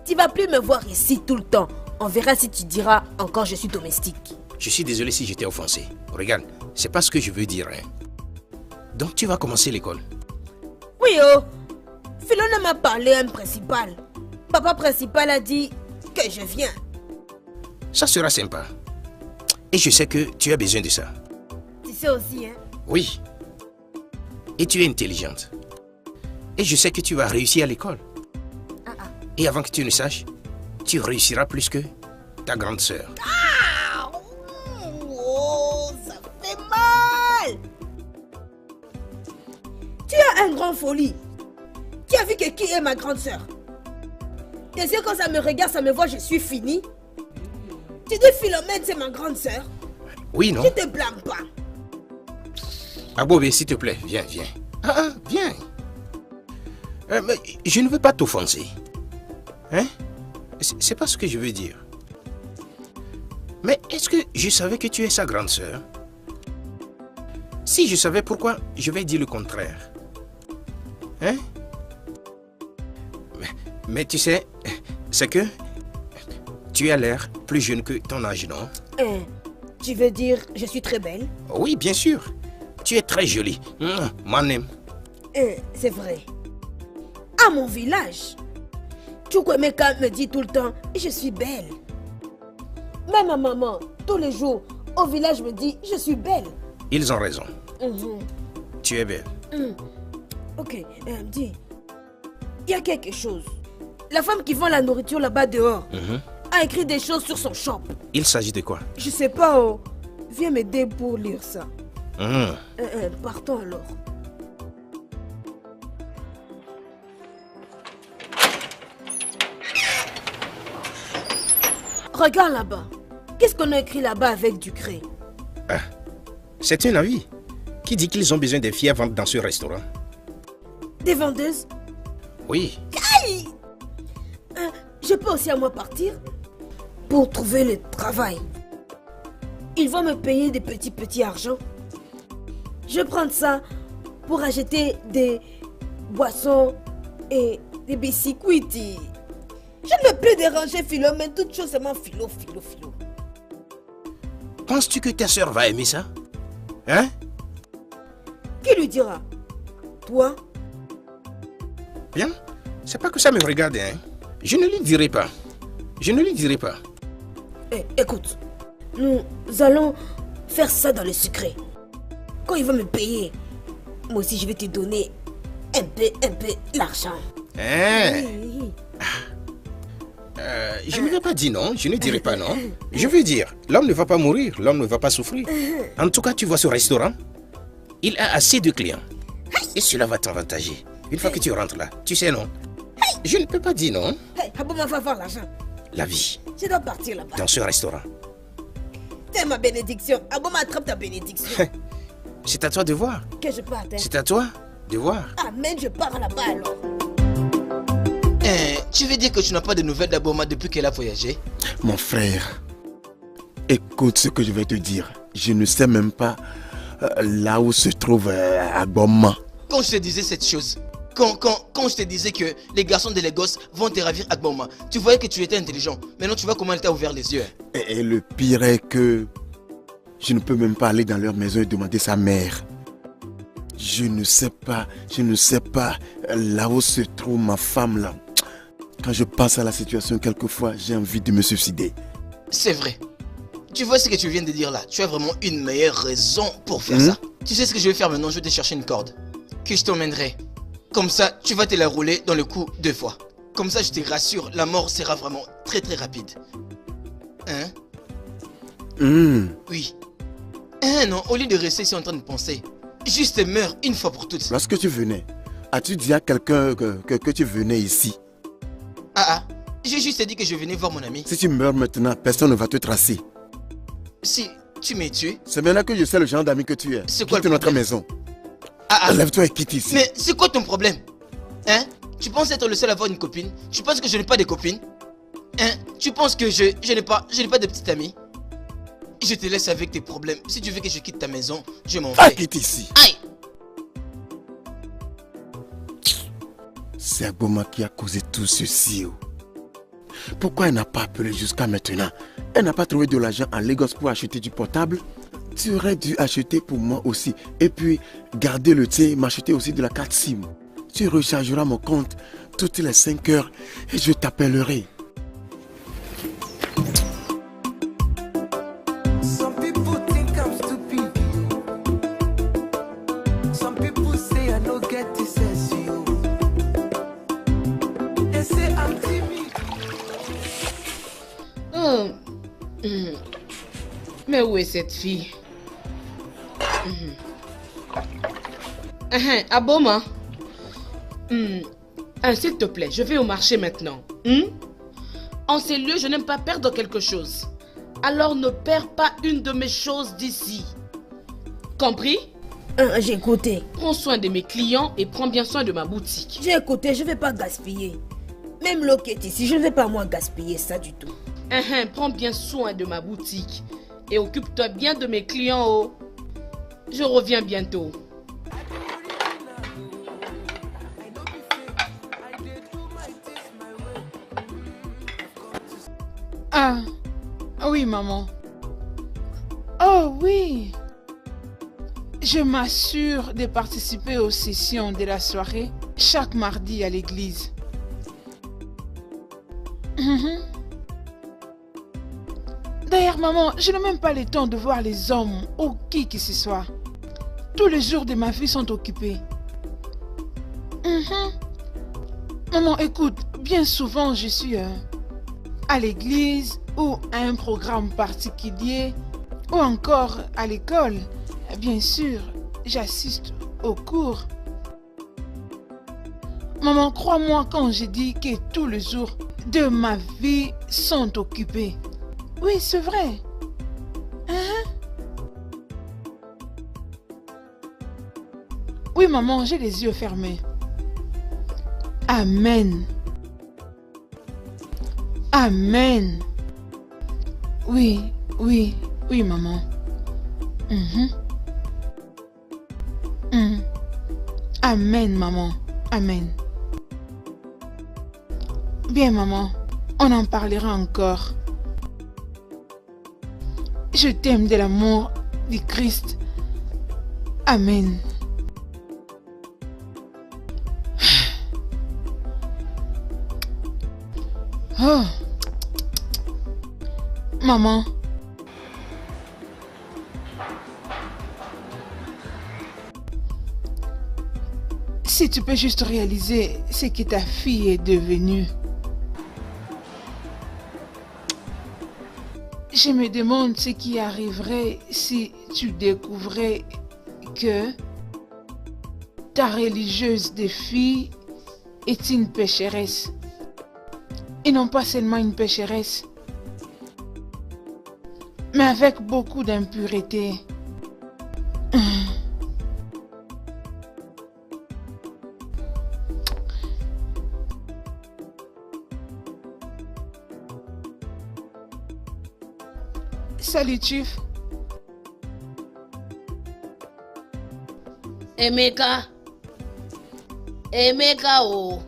Tu vas plus me voir ici tout le temps. On verra si tu diras encore je suis domestique. Je suis désolé si j'étais offensé. Regarde, c'est pas ce que je veux dire, hein. Donc tu vas commencer l'école? Oui, oh. Philonème m'a parlé à un principal. Papa principal a dit que je viens. Ça sera sympa. Et je sais que tu as besoin de ça. Tu sais aussi, hein? Oui. Et tu es intelligente. Et je sais que tu vas réussir à l'école. Et avant que tu ne saches, tu réussiras plus que ta grande sœur. Ah! Oh, ça fait mal! Tu as un grand folie. Tu as vu que qui est ma grande sœur? Tes yeux, quand ça me regarde, ça me voit, je suis fini. Tu dis Philomène, c'est ma grande sœur? Oui, non? Je te blâme pas. Abobé, s'il te plaît, viens. Viens. Mais je ne veux pas t'offenser. Hein? C'est pas ce que je veux dire. Mais est-ce que je savais que tu es sa grande sœur? Si je savais, pourquoi je vais dire le contraire? Hein? Mais tu sais, c'est que tu as l'air plus jeune que ton âge, non? Tu veux dire je suis très belle? Oui, bien sûr. Tu es très jolie. Mon c'est vrai. À mon village, Chukwemeka me dit tout le temps je suis belle. Même ma maman, tous les jours, au village me dit je suis belle. Ils ont raison. Tu es belle. Ok, dis, il y a quelque chose. La femme qui vend la nourriture là-bas dehors a écrit des choses sur son shop. Il s'agit de quoi? Je sais pas, oh. Viens m'aider pour lire ça. Partons alors. Regarde là-bas. Qu'est-ce qu'on a écrit là-bas avec du craie? C'est un avis qui dit qu'ils ont besoin des filles à vendre dans ce restaurant. Des vendeuses? Oui. Aïe! Je peux aussi à moi partir pour trouver le travail. Ils vont me payer des petits argents. Je vais prendre ça pour acheter des boissons et des biscuits. Je ne veux plus déranger Philomène, toute chose seulement philo. Penses-tu que ta soeur va aimer ça? Hein? Qui lui dira? Toi? Bien, c'est pas que ça me regarde, hein. Je ne lui dirai pas. Écoute, nous allons faire ça dans le secret. Quand il va me payer, moi aussi je vais te donner un peu l'argent. Hein? Je ne l'ai pas dit non, je ne dirai pas non. Je veux dire, l'homme ne va pas mourir, l'homme ne va pas souffrir. En tout cas, tu vois ce restaurant, il a assez de clients. Et cela va t'avantager. Une fois que tu rentres là, tu sais non? Je ne peux pas dire non. Aboma va voir l'argent. La vie. Je dois partir là-bas. Dans ce restaurant. C'est ma bénédiction. Aboma attrape ta bénédiction. C'est à toi de voir. Que je parte. C'est à toi de voir. Amen, je pars là-bas alors. Tu veux dire que tu n'as pas de nouvelles d'Aboma depuis qu'elle a voyagé? Mon frère, écoute ce que je vais te dire. Je ne sais même pas là où se trouve Aboma. Quand je te disais cette chose, quand je te disais que les garçons de Lagos vont te ravir Agboma, tu voyais que tu étais intelligent. Maintenant tu vois comment elle t'a ouvert les yeux. Et le pire est que je ne peux même pas aller dans leur maison et demander sa mère. Je ne sais pas là où se trouve ma femme là. Quand je pense à la situation, quelquefois, j'ai envie de me suicider. C'est vrai. Tu vois ce que tu viens de dire là? Tu as vraiment une meilleure raison pour faire ça. Tu sais ce que je vais faire maintenant? Je vais te chercher une corde que je t'emmènerai. Comme ça, tu vas te la rouler dans le cou 2 fois. Comme ça, je te rassure, la mort sera vraiment très très rapide. Hein? Oui. Non, au lieu de rester ici en train de penser, juste meurs une fois pour toutes. Lorsque tu venais, as-tu dit à quelqu'un que tu venais ici? J'ai juste dit que je venais voir mon ami. Si tu meurs maintenant, personne ne va te tracer. Si tu m'es tué. C'est maintenant que je sais le genre d'ami que tu es. C'est quoi quitte notre maison. Lève-toi et quitte ici. Mais c'est quoi ton problème? Hein? Tu penses être le seul à avoir une copine? Tu penses que je n'ai pas de copine? Hein? Tu penses que je n'ai pas de petite amie? Je te laisse avec tes problèmes. Si tu veux que je quitte ta maison, je m'en vais. Quitte ici. Aïe! C'est Agboma qui a causé tout ceci. Pourquoi elle n'a pas appelé jusqu'à maintenant? Elle n'a pas trouvé de l'argent à Lagos pour acheter du portable. Tu aurais dû acheter pour moi aussi. Et puis, garder le tien et m'acheter aussi de la carte SIM. Tu rechargeras mon compte toutes les 5 heures et je t'appellerai. Mais où est cette fille? Aboma. S'il te plaît, je vais au marché maintenant. En ces lieux, je n'aime pas perdre quelque chose. Alors ne perds pas une de mes choses d'ici. Compris? J'ai écouté. Prends soin de mes clients et prends bien soin de ma boutique. J'ai écouté, je ne vais pas gaspiller. Même l'eau qui est ici, je ne vais pas moi gaspiller ça du tout. Prends bien soin de ma boutique. Et occupe-toi bien de mes clients, oh. Je reviens bientôt. Oui, maman. Oh oui. Je m'assure de participer aux sessions de la soirée chaque mardi à l'église. D'ailleurs, maman, je n'ai même pas le temps de voir les hommes ou qui que ce soit. Tous les jours de ma vie sont occupés. Maman, écoute, bien souvent je suis à l'église ou à un programme particulier ou encore à l'école. Bien sûr, j'assiste aux cours. Maman, crois-moi quand je dis que tous les jours de ma vie sont occupés. Oui, c'est vrai. Oui, maman, j'ai les yeux fermés. Amen. Amen. Oui, oui, oui, maman. Amen, maman. Amen. Bien, maman, on en parlera encore. Je t'aime de l'amour du Christ. Amen. Oh. Maman. Si tu peux juste réaliser ce que ta fille est devenue. Je me demande ce qui arriverait si tu découvrais que ta religieuse de fille est une pécheresse. Et non pas seulement une pécheresse, mais avec beaucoup d'impureté. Salut, Chief. Emeka. Emeka, oh.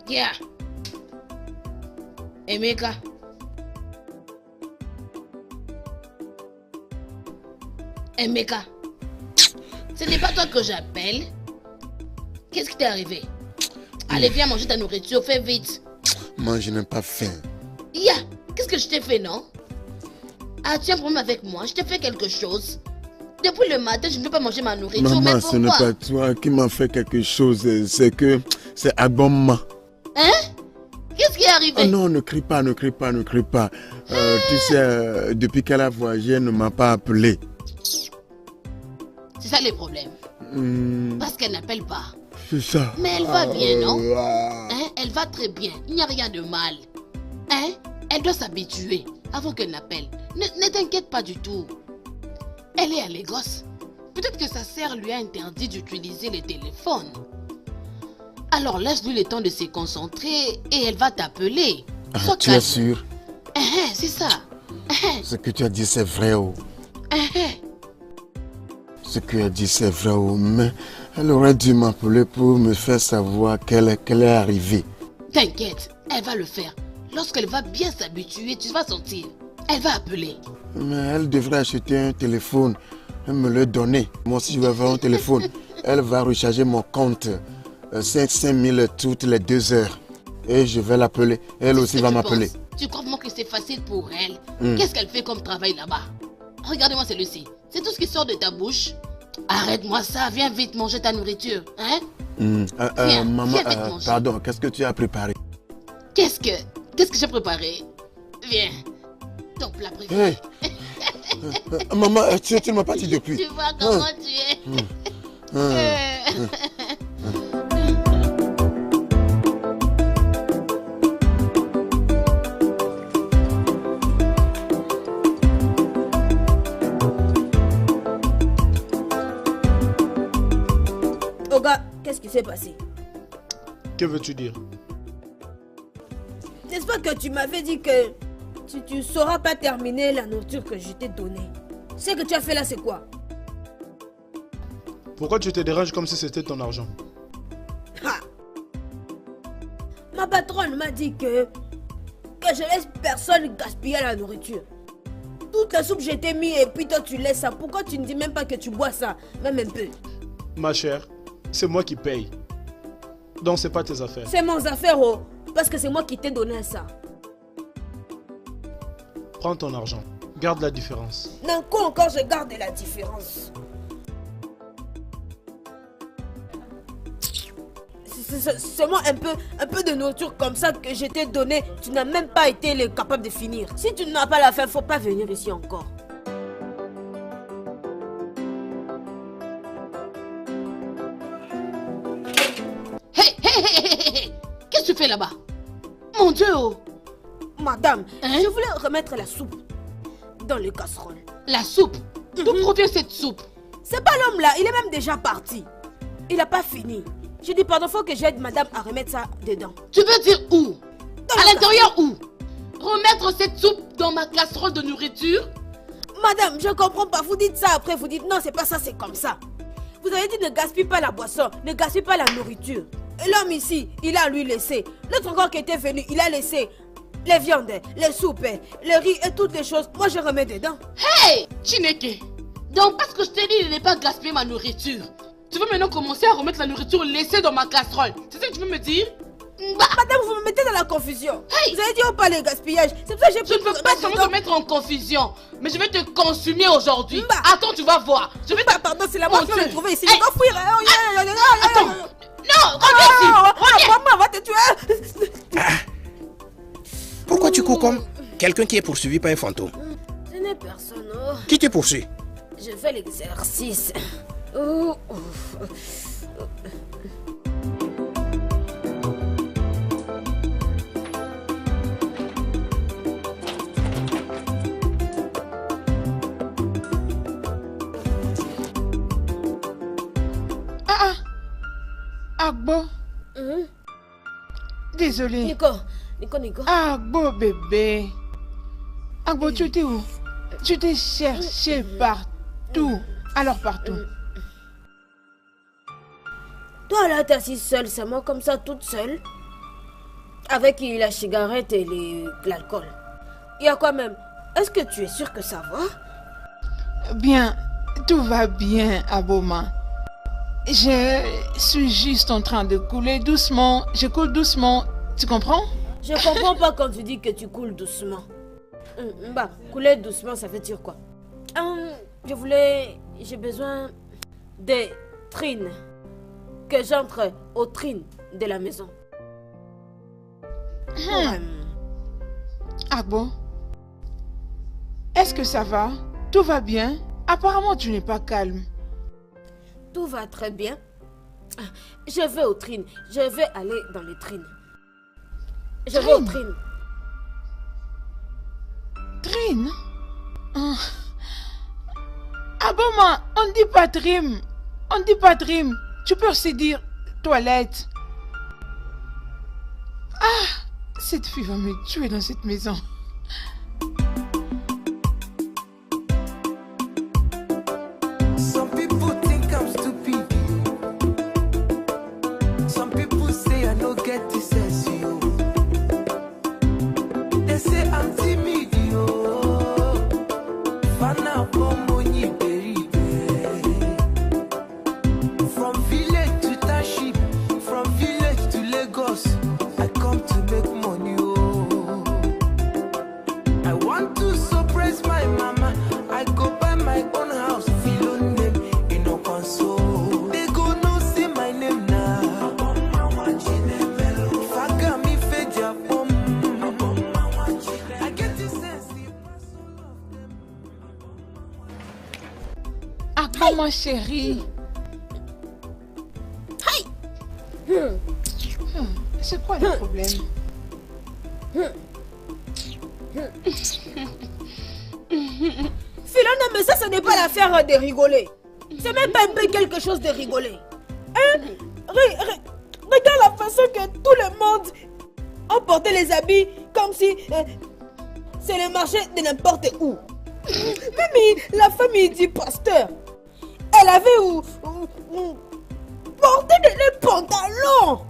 Yeah. Emeka. Emeka. Ce n'est pas toi que j'appelle. Qu'est-ce qui t'est arrivé? Allez, viens manger ta nourriture, fais vite. Moi, je n'ai pas faim. Yeah. Qu'est-ce que je t'ai fait, non? Ah, tu as un problème avec moi? Je t'ai fait quelque chose? Depuis le matin, je ne veux pas manger ma nourriture. Maman, mais ce n'est pas toi qui m'a fait quelque chose. C'est que c'est Agboma. Hein? Qu'est-ce qui est arrivé? Oh non, ne crie pas, ne crie pas, ne crie pas. Tu sais, depuis qu'elle a voyagé, elle ne m'a pas appelé. C'est ça le problème. Parce qu'elle n'appelle pas. C'est ça. Mais elle va bien, non? Hein? Elle va très bien. Il n'y a rien de mal. Hein? Elle doit s'habituer avant qu'elle n'appelle. Ne t'inquiète pas du tout. Elle est à Lagos. Peut-être que sa sœur lui a interdit d'utiliser les téléphones. Alors laisse-lui le temps de se concentrer et elle va t'appeler. Ah, tu es sûr? C'est ça. Ce que tu as dit, c'est vrai. Oh. Ce que tu as dit, c'est vrai. Oh. Mais elle aurait dû m'appeler pour me faire savoir qu'elle est arrivée. T'inquiète, elle va le faire. Lorsqu'elle va bien s'habituer, tu vas sentir. Elle va appeler. Mais elle devrait acheter un téléphone et me le donner. Moi aussi, je vais avoir un téléphone. Elle va recharger mon compte 5 000 toutes les 2 heures. Et je vais l'appeler. Elle aussi va m'appeler. Tu crois vraiment que c'est facile pour elle? Qu'est-ce qu'elle fait comme travail là-bas? Regarde-moi celui-ci. C'est tout ce qui sort de ta bouche. Arrête-moi ça. Viens vite manger ta nourriture. Hein? Viens, maman, pardon. Qu'est-ce que tu as préparé? Qu'est-ce que j'ai préparé? Viens. Ton plat préféré. Hey. Maman, tu ne m'as pas dit depuis. Tu vois comment tu es. Oga, qu'est-ce qui s'est passé? Que veux-tu dire? N'est-ce pas que tu m'avais dit que tu ne sauras pas terminer la nourriture que je t'ai donnée? Ce que tu as fait là, c'est quoi? Pourquoi tu te déranges comme si c'était ton argent? Ma patronne m'a dit que je laisse personne gaspiller la nourriture. Toute la soupe, j'ai mis et puis toi, tu laisses ça. Pourquoi tu ne dis même pas que tu bois ça? Même un peu. Ma chère, c'est moi qui paye. Donc, c'est pas tes affaires. C'est mon affaire, oh. Parce que c'est moi qui t'ai donné ça. Prends ton argent. Garde la différence. Non, quoi encore je garde la différence? C'est seulement un peu de nourriture comme ça que je t'ai donné. Tu n'as même pas été capable de finir. Si tu n'as pas la faim, faut pas venir ici encore. Hey. Qu'est-ce que tu fais là-bas? Mon Dieu, oh. Madame, je voulais remettre la soupe dans les casseroles. La soupe? D'où provient cette soupe? C'est pas l'homme là, il est même déjà parti. Il n'a pas fini. J'ai dit pardon, faut que j'aide madame à remettre ça dedans. Tu veux dire où? À l'intérieur où? Remettre cette soupe dans ma casserole de nourriture? Madame, je comprends pas. Vous dites ça après, vous dites non, c'est pas ça, c'est comme ça. Vous avez dit ne gaspille pas la boisson, ne gaspille pas la nourriture. Et l'homme ici, il a lui laissé. L'autre encore qui était venu, il a laissé les viandes, les soupes, le riz et toutes les choses. Moi, je remets dedans. Hey, Chineke. Donc, parce que je t'ai dit de ne pas gaspiller ma nourriture, tu veux maintenant commencer à remettre la nourriture laissée dans ma casserole? C'est ça que tu veux me dire? Madame, vous me mettez dans la confusion. Hey. Vous avez dit on parle de gaspillage. C'est pour ça que j'ai Je ne peux pas seulement te mettre en confusion. Mais je vais te consumer aujourd'hui. Attends, tu vas voir. Je vais Pardon, c'est la moi qui vais me trouver ici. Je dois fuir. Attends. Non, reviens. Maman va te tuer. Pourquoi tu cours comme quelqu'un qui est poursuivi par un fantôme? Ce n'est personne. Qui te poursuit? Je fais l'exercice. Agbo. Désolé. Nico. Agbo, bébé. Agbo, tu étais où? Tu t'es cherché partout. Alors partout. Toi là, t'es assise seule, c'est moi comme ça, toute seule. Avec la cigarette et l'alcool. Il y a quoi même? Est-ce que tu es sûr que ça va? Bien, tout va bien, Aboma. Je suis juste en train de couler doucement. Je coule doucement. Tu comprends? Je comprends pas quand tu dis que tu coules doucement. Couler doucement, ça veut dire quoi? J'ai besoin des trines. Que j'entre aux trines de la maison. Agbo, est-ce que ça va? Tout va bien? Apparemment, tu n'es pas calme. Tout va très bien. Je vais aux trines. Je vais aller dans les trines. Je vais aux trines. Trine? Aboma, on ne dit pas trim. On ne dit pas trim. Tu peux aussi dire toilette. Cette fille va me tuer dans cette maison. Some people think I'm stupid. Some people say I no get the sense, yo. They say I'm timid, yo. Fana pomoni beribe. From village to township, from village to Lagos, I come to make money, oh. I want to surprise my mama. I go buy my own house. Agbo, ma chérie. C'est quoi le problème? Philona, mais ça, ce n'est pas l'affaire de rigoler. C'est même pas un peu quelque chose de rigoler. Regarde la façon que tout le monde a porté les habits comme si c'est le marché de n'importe où. Même la famille du pasteur, elle avait porté des pantalons.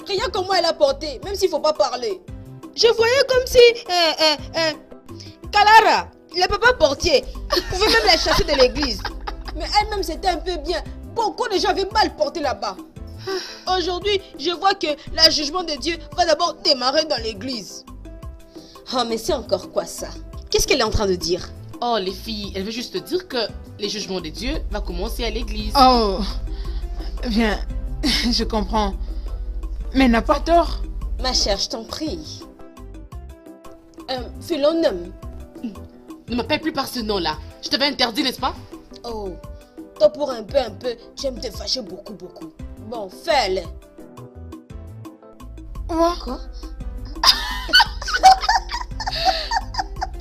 Rien comme moi elle a porté, même s'il ne faut pas parler. Je voyais comme si Kalara, le papa portier, il pouvait même la chasser de l'église. Mais elle-même c'était un peu bien. Beaucoup de gens avaient mal porté là-bas. Aujourd'hui, je vois que le jugement de Dieu va d'abord démarrer dans l'église. Oh, mais c'est encore quoi ça? Qu'est-ce qu'elle est en train de dire? Oh, les filles, elle veut juste te dire que les jugements de Dieu va commencer à l'église. Oh, bien, je comprends. Mais n'a pas tort. Ma chère, je t'en prie. Philonum. Ne m'appelle plus par ce nom-là. Je t'avais interdit, n'est-ce pas? Oh, toi pour un peu, j'aime te fâcher beaucoup. Bon, fais-le. Quoi?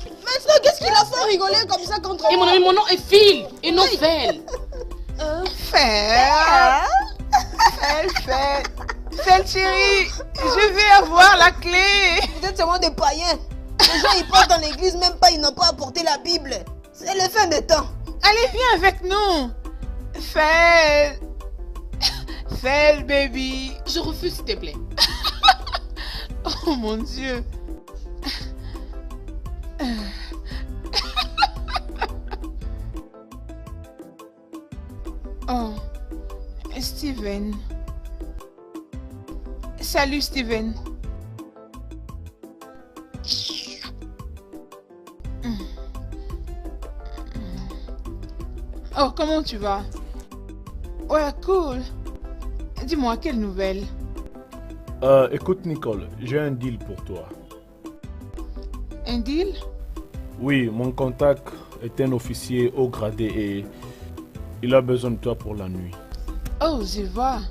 Maître, qu'est-ce qu'il a fait rigoler comme ça contre moi? Et mon ami, mon nom est Phil et non Fel. Fel chérie, je vais avoir la clé. Vous êtes seulement des païens. Les gens ils partent dans l'église, même pas, ils n'ont pas apporté la Bible. C'est le fin de temps. Allez, viens avec nous. Fel, baby. Je refuse, s'il te plaît. Oh mon Dieu. Oh, Steven. Salut Steven. Oh, comment tu vas? Ouais, cool. Dis-moi, quelle nouvelle? Écoute Nicole, j'ai un deal pour toi. Un deal? Oui, mon contact est un officier haut gradé et il a besoin de toi pour la nuit. Oh, je vois.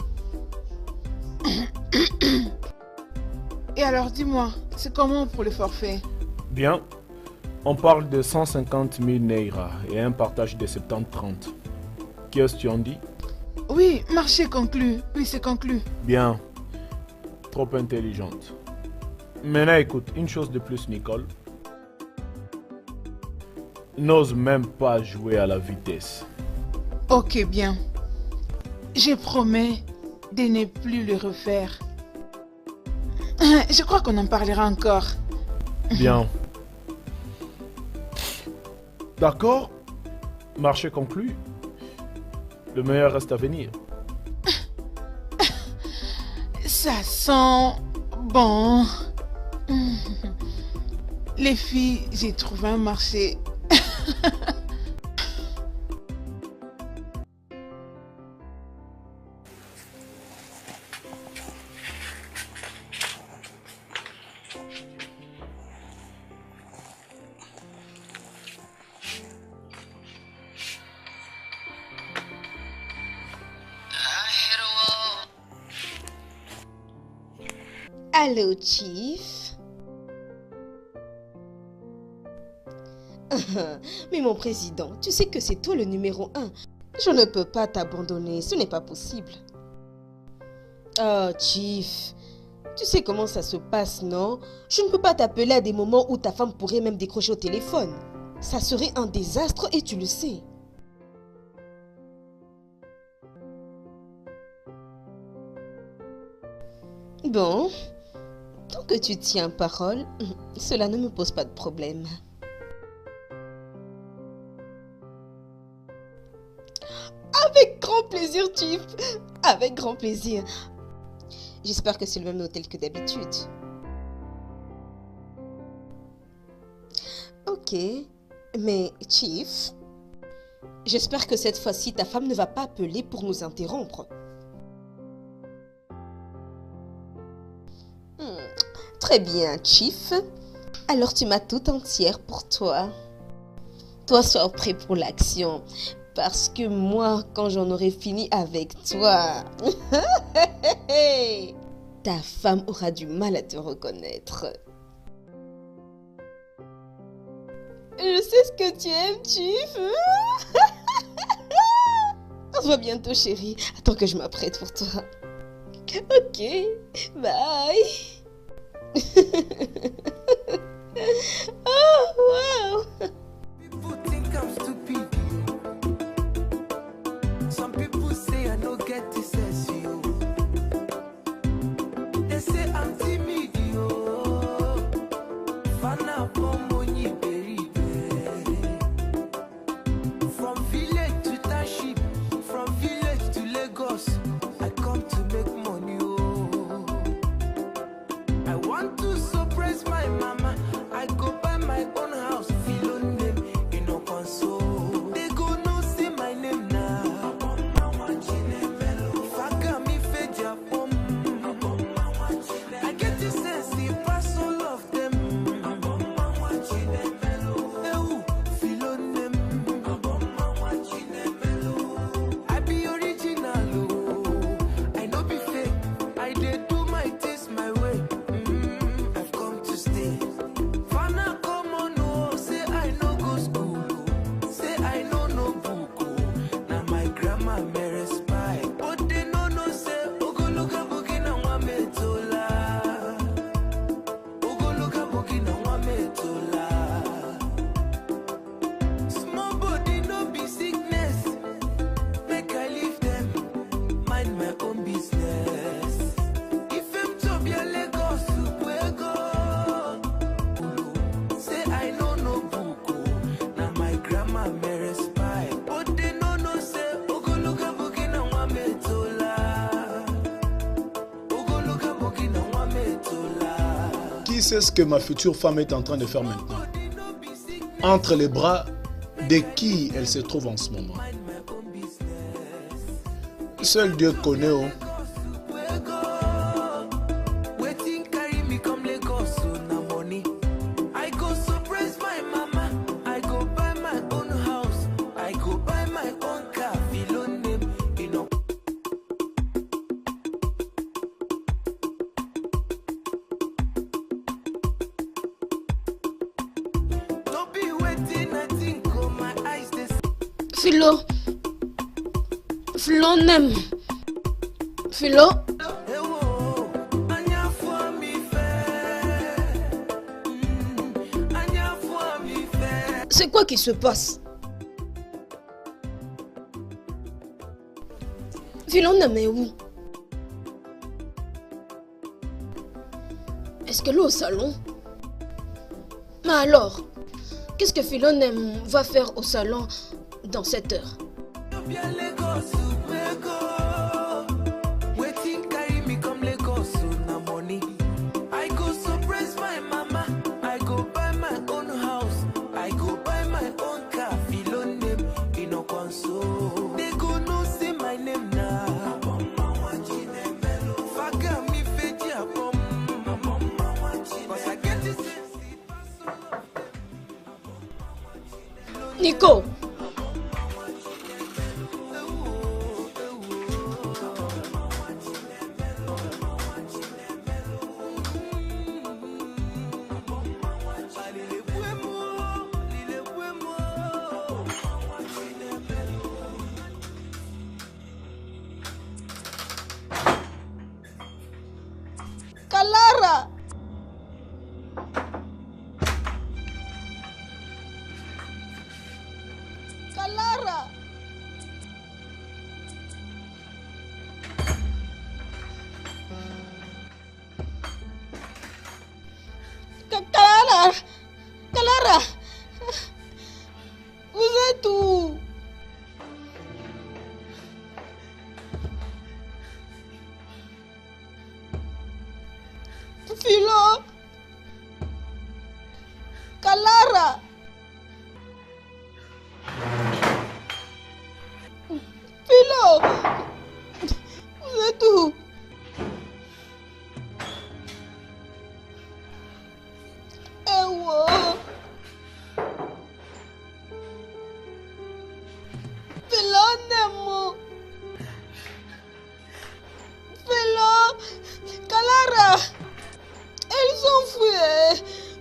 Et alors, dis-moi, c'est comment pour le forfait? Bien, on parle de 150 000 Naira et un partage de 70-30. Qu'est-ce que tu en dis? Oui, marché conclu. Oui, c'est conclu. Bien, trop intelligente. Maintenant, écoute, une chose de plus, Nicole. N'ose même pas jouer à la vitesse. Ok, bien. Je promets de ne plus le refaire. Je crois qu'on en parlera encore. Bien. D'accord. Marché conclu. Le meilleur reste à venir. Ça sent bon. Les filles, j'ai trouvé un marché. Allô, Chief. Mais mon président, tu sais que c'est toi le numéro 1. Je ne peux pas t'abandonner, ce n'est pas possible. Oh, Chief, tu sais comment ça se passe, non? Je ne peux pas t'appeler à des moments où ta femme pourrait même décrocher au téléphone. Ça serait un désastre et tu le sais. Bon, tant que tu tiens parole, cela ne me pose pas de problème. Avec grand plaisir, Chief. Avec grand plaisir. J'espère que c'est le même hôtel que d'habitude. Ok, mais Chief, j'espère que cette fois-ci, ta femme ne va pas appeler pour nous interrompre. Très bien, Chief. Alors tu m'as tout entière pour toi. Toi, sois prêt pour l'action. Parce que moi, quand j'en aurai fini avec toi, ta femme aura du mal à te reconnaître. Je sais ce que tu aimes, Chief. On se voit bientôt, chérie. Attends que je m'apprête pour toi. Ok, bye. Oh, wow. People think I'm stupid. Some people say I don't get this sense, yo. They say I'm timid, yo. Fana pomoni beribe. From village to township, from village to Lagos, I come to make money, yo. I want to surprise my mama. I go buy my own house, feel on them, you know, console. They go no say my name now. qui sait ce que ma future femme est en train de faire maintenant? Entre les bras de qui elle se trouve en ce moment? Seul Dieu connaît. Oh. Philo. Philo n'aime. Philo. C'est quoi qui se passe? Philo n'aime est où? Est-ce qu'elle est au salon? Mais alors, qu'est-ce que Philo n'aime va faire au salon dans cette heure? Nico. Kalara. Kalara. Kalara. Kalara. Vous êtes où? Philo. Kalara. Philo. Vous êtes où? Ewo. Philo Nemo. Philo. Kalara. Ils sont fouillés.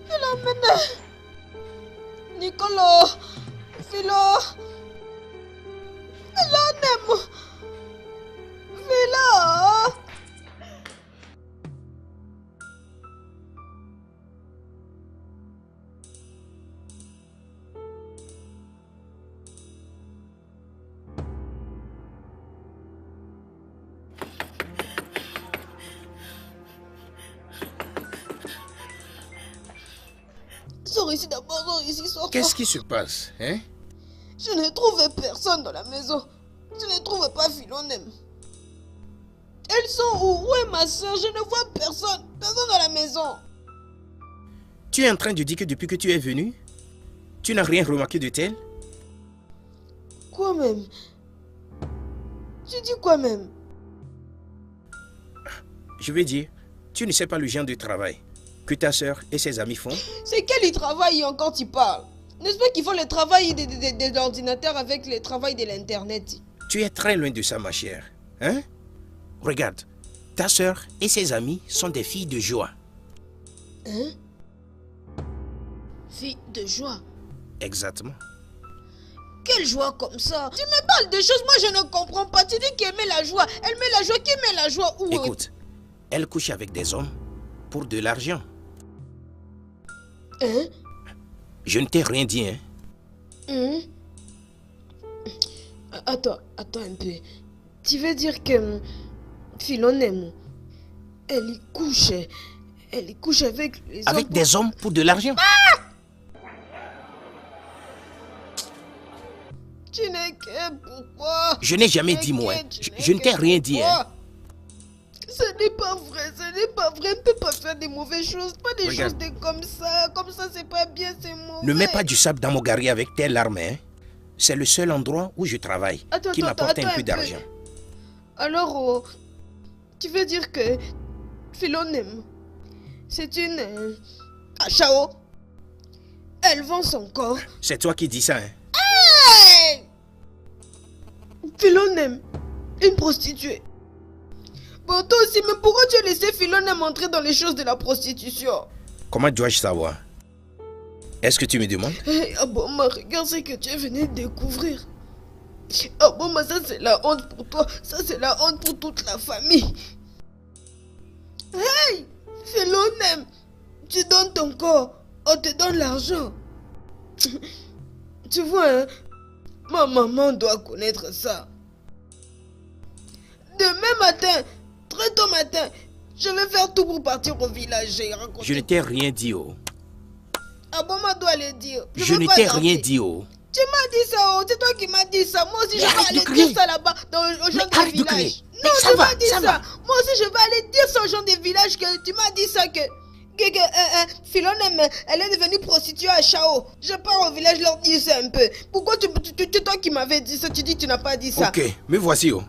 Philo Mene. Nicolo. Philo. Philo Nemo. Philo. Sors ici d'abord, sors ici, sors. Qu'est-ce qui se passe, hein? Je n'ai trouvé personne dans la maison. Je ne trouve pas Philonem. Elles sont où? Où est ma soeur? Je ne vois personne. Personne dans la maison. Tu es en train de dire que depuis que tu es venu, tu n'as rien remarqué de tel? Quoi même? Tu dis quoi même? Je veux dire, tu ne sais pas le genre de travail que ta soeur et ses amis font? C'est quel travail encore tu parles? N'est-ce pas qu'il faut le travail de l'ordinateur avec le travail de l'internet? Tu es très loin de ça, ma chère. Hein? Regarde, ta soeur et ses amis sont des filles de joie. Hein? Filles de joie? Exactement. Quelle joie comme ça? Tu me parles de choses, moi je ne comprends pas. Tu dis qu'elle met la joie. Elle met la joie, qui met la joie où? Écoute, elle couche avec des hommes pour de l'argent. Hein? Je ne t'ai rien dit, hein? Hein? Attends un peu. Tu veux dire que Philonem, elle y couche avec les hommes? Avec des hommes pour de l'argent? Tu n'es que pourquoi? Je n'ai jamais dit moi. Je ne t'ai rien dit, hein? C'est Ce n'est pas vrai, ce n'est pas vrai. Ne peux pas faire des mauvaises choses, pas des Regarde. choses comme ça. Comme ça, c'est pas bien, c'est mauvais. Ne mets pas du sable dans mon gari avec tes larmes, hein. C'est le seul endroit où je travaille qui m'apporte un peu d'argent. Alors, oh, tu veux dire que Philonem, c'est une Chao. Elle vend son corps. C'est toi qui dis ça, hein. Hey! Philonem, une prostituée. Bon, toi aussi, mais pourquoi tu as laissé Philonem entrer dans les choses de la prostitution? Comment dois-je savoir? Est-ce que tu me demandes? Hey, Aboma, regarde ce que tu es venu de découvrir. Aboma, ça c'est la honte pour toi. Ça c'est la honte pour toute la famille. Hey, Philonem, tu donnes ton corps, on te donne l'argent. Tu vois, hein, ma maman doit connaître ça. Demain matin, très tôt matin, je vais faire tout pour partir au village et raconter. Je ne t'ai rien dit, oh. Aboma doit le dire. Je ne t'ai rien dit, oh. Tu m'as dit ça, oh. C'est toi qui m'as dit ça. Moi aussi, je vais aller dire ça là-bas aux gens des villages. Non, tu m'as dit ça. Moi aussi, je vais aller dire ça aux gens des villages que tu m'as dit ça que Philonem, elle est devenue prostituée à Chao. Je pars au village leur dire ça un peu. Pourquoi c'est toi qui m'avais dit ça? Tu dis que tu n'as pas dit ça. Ok, me voici, oh.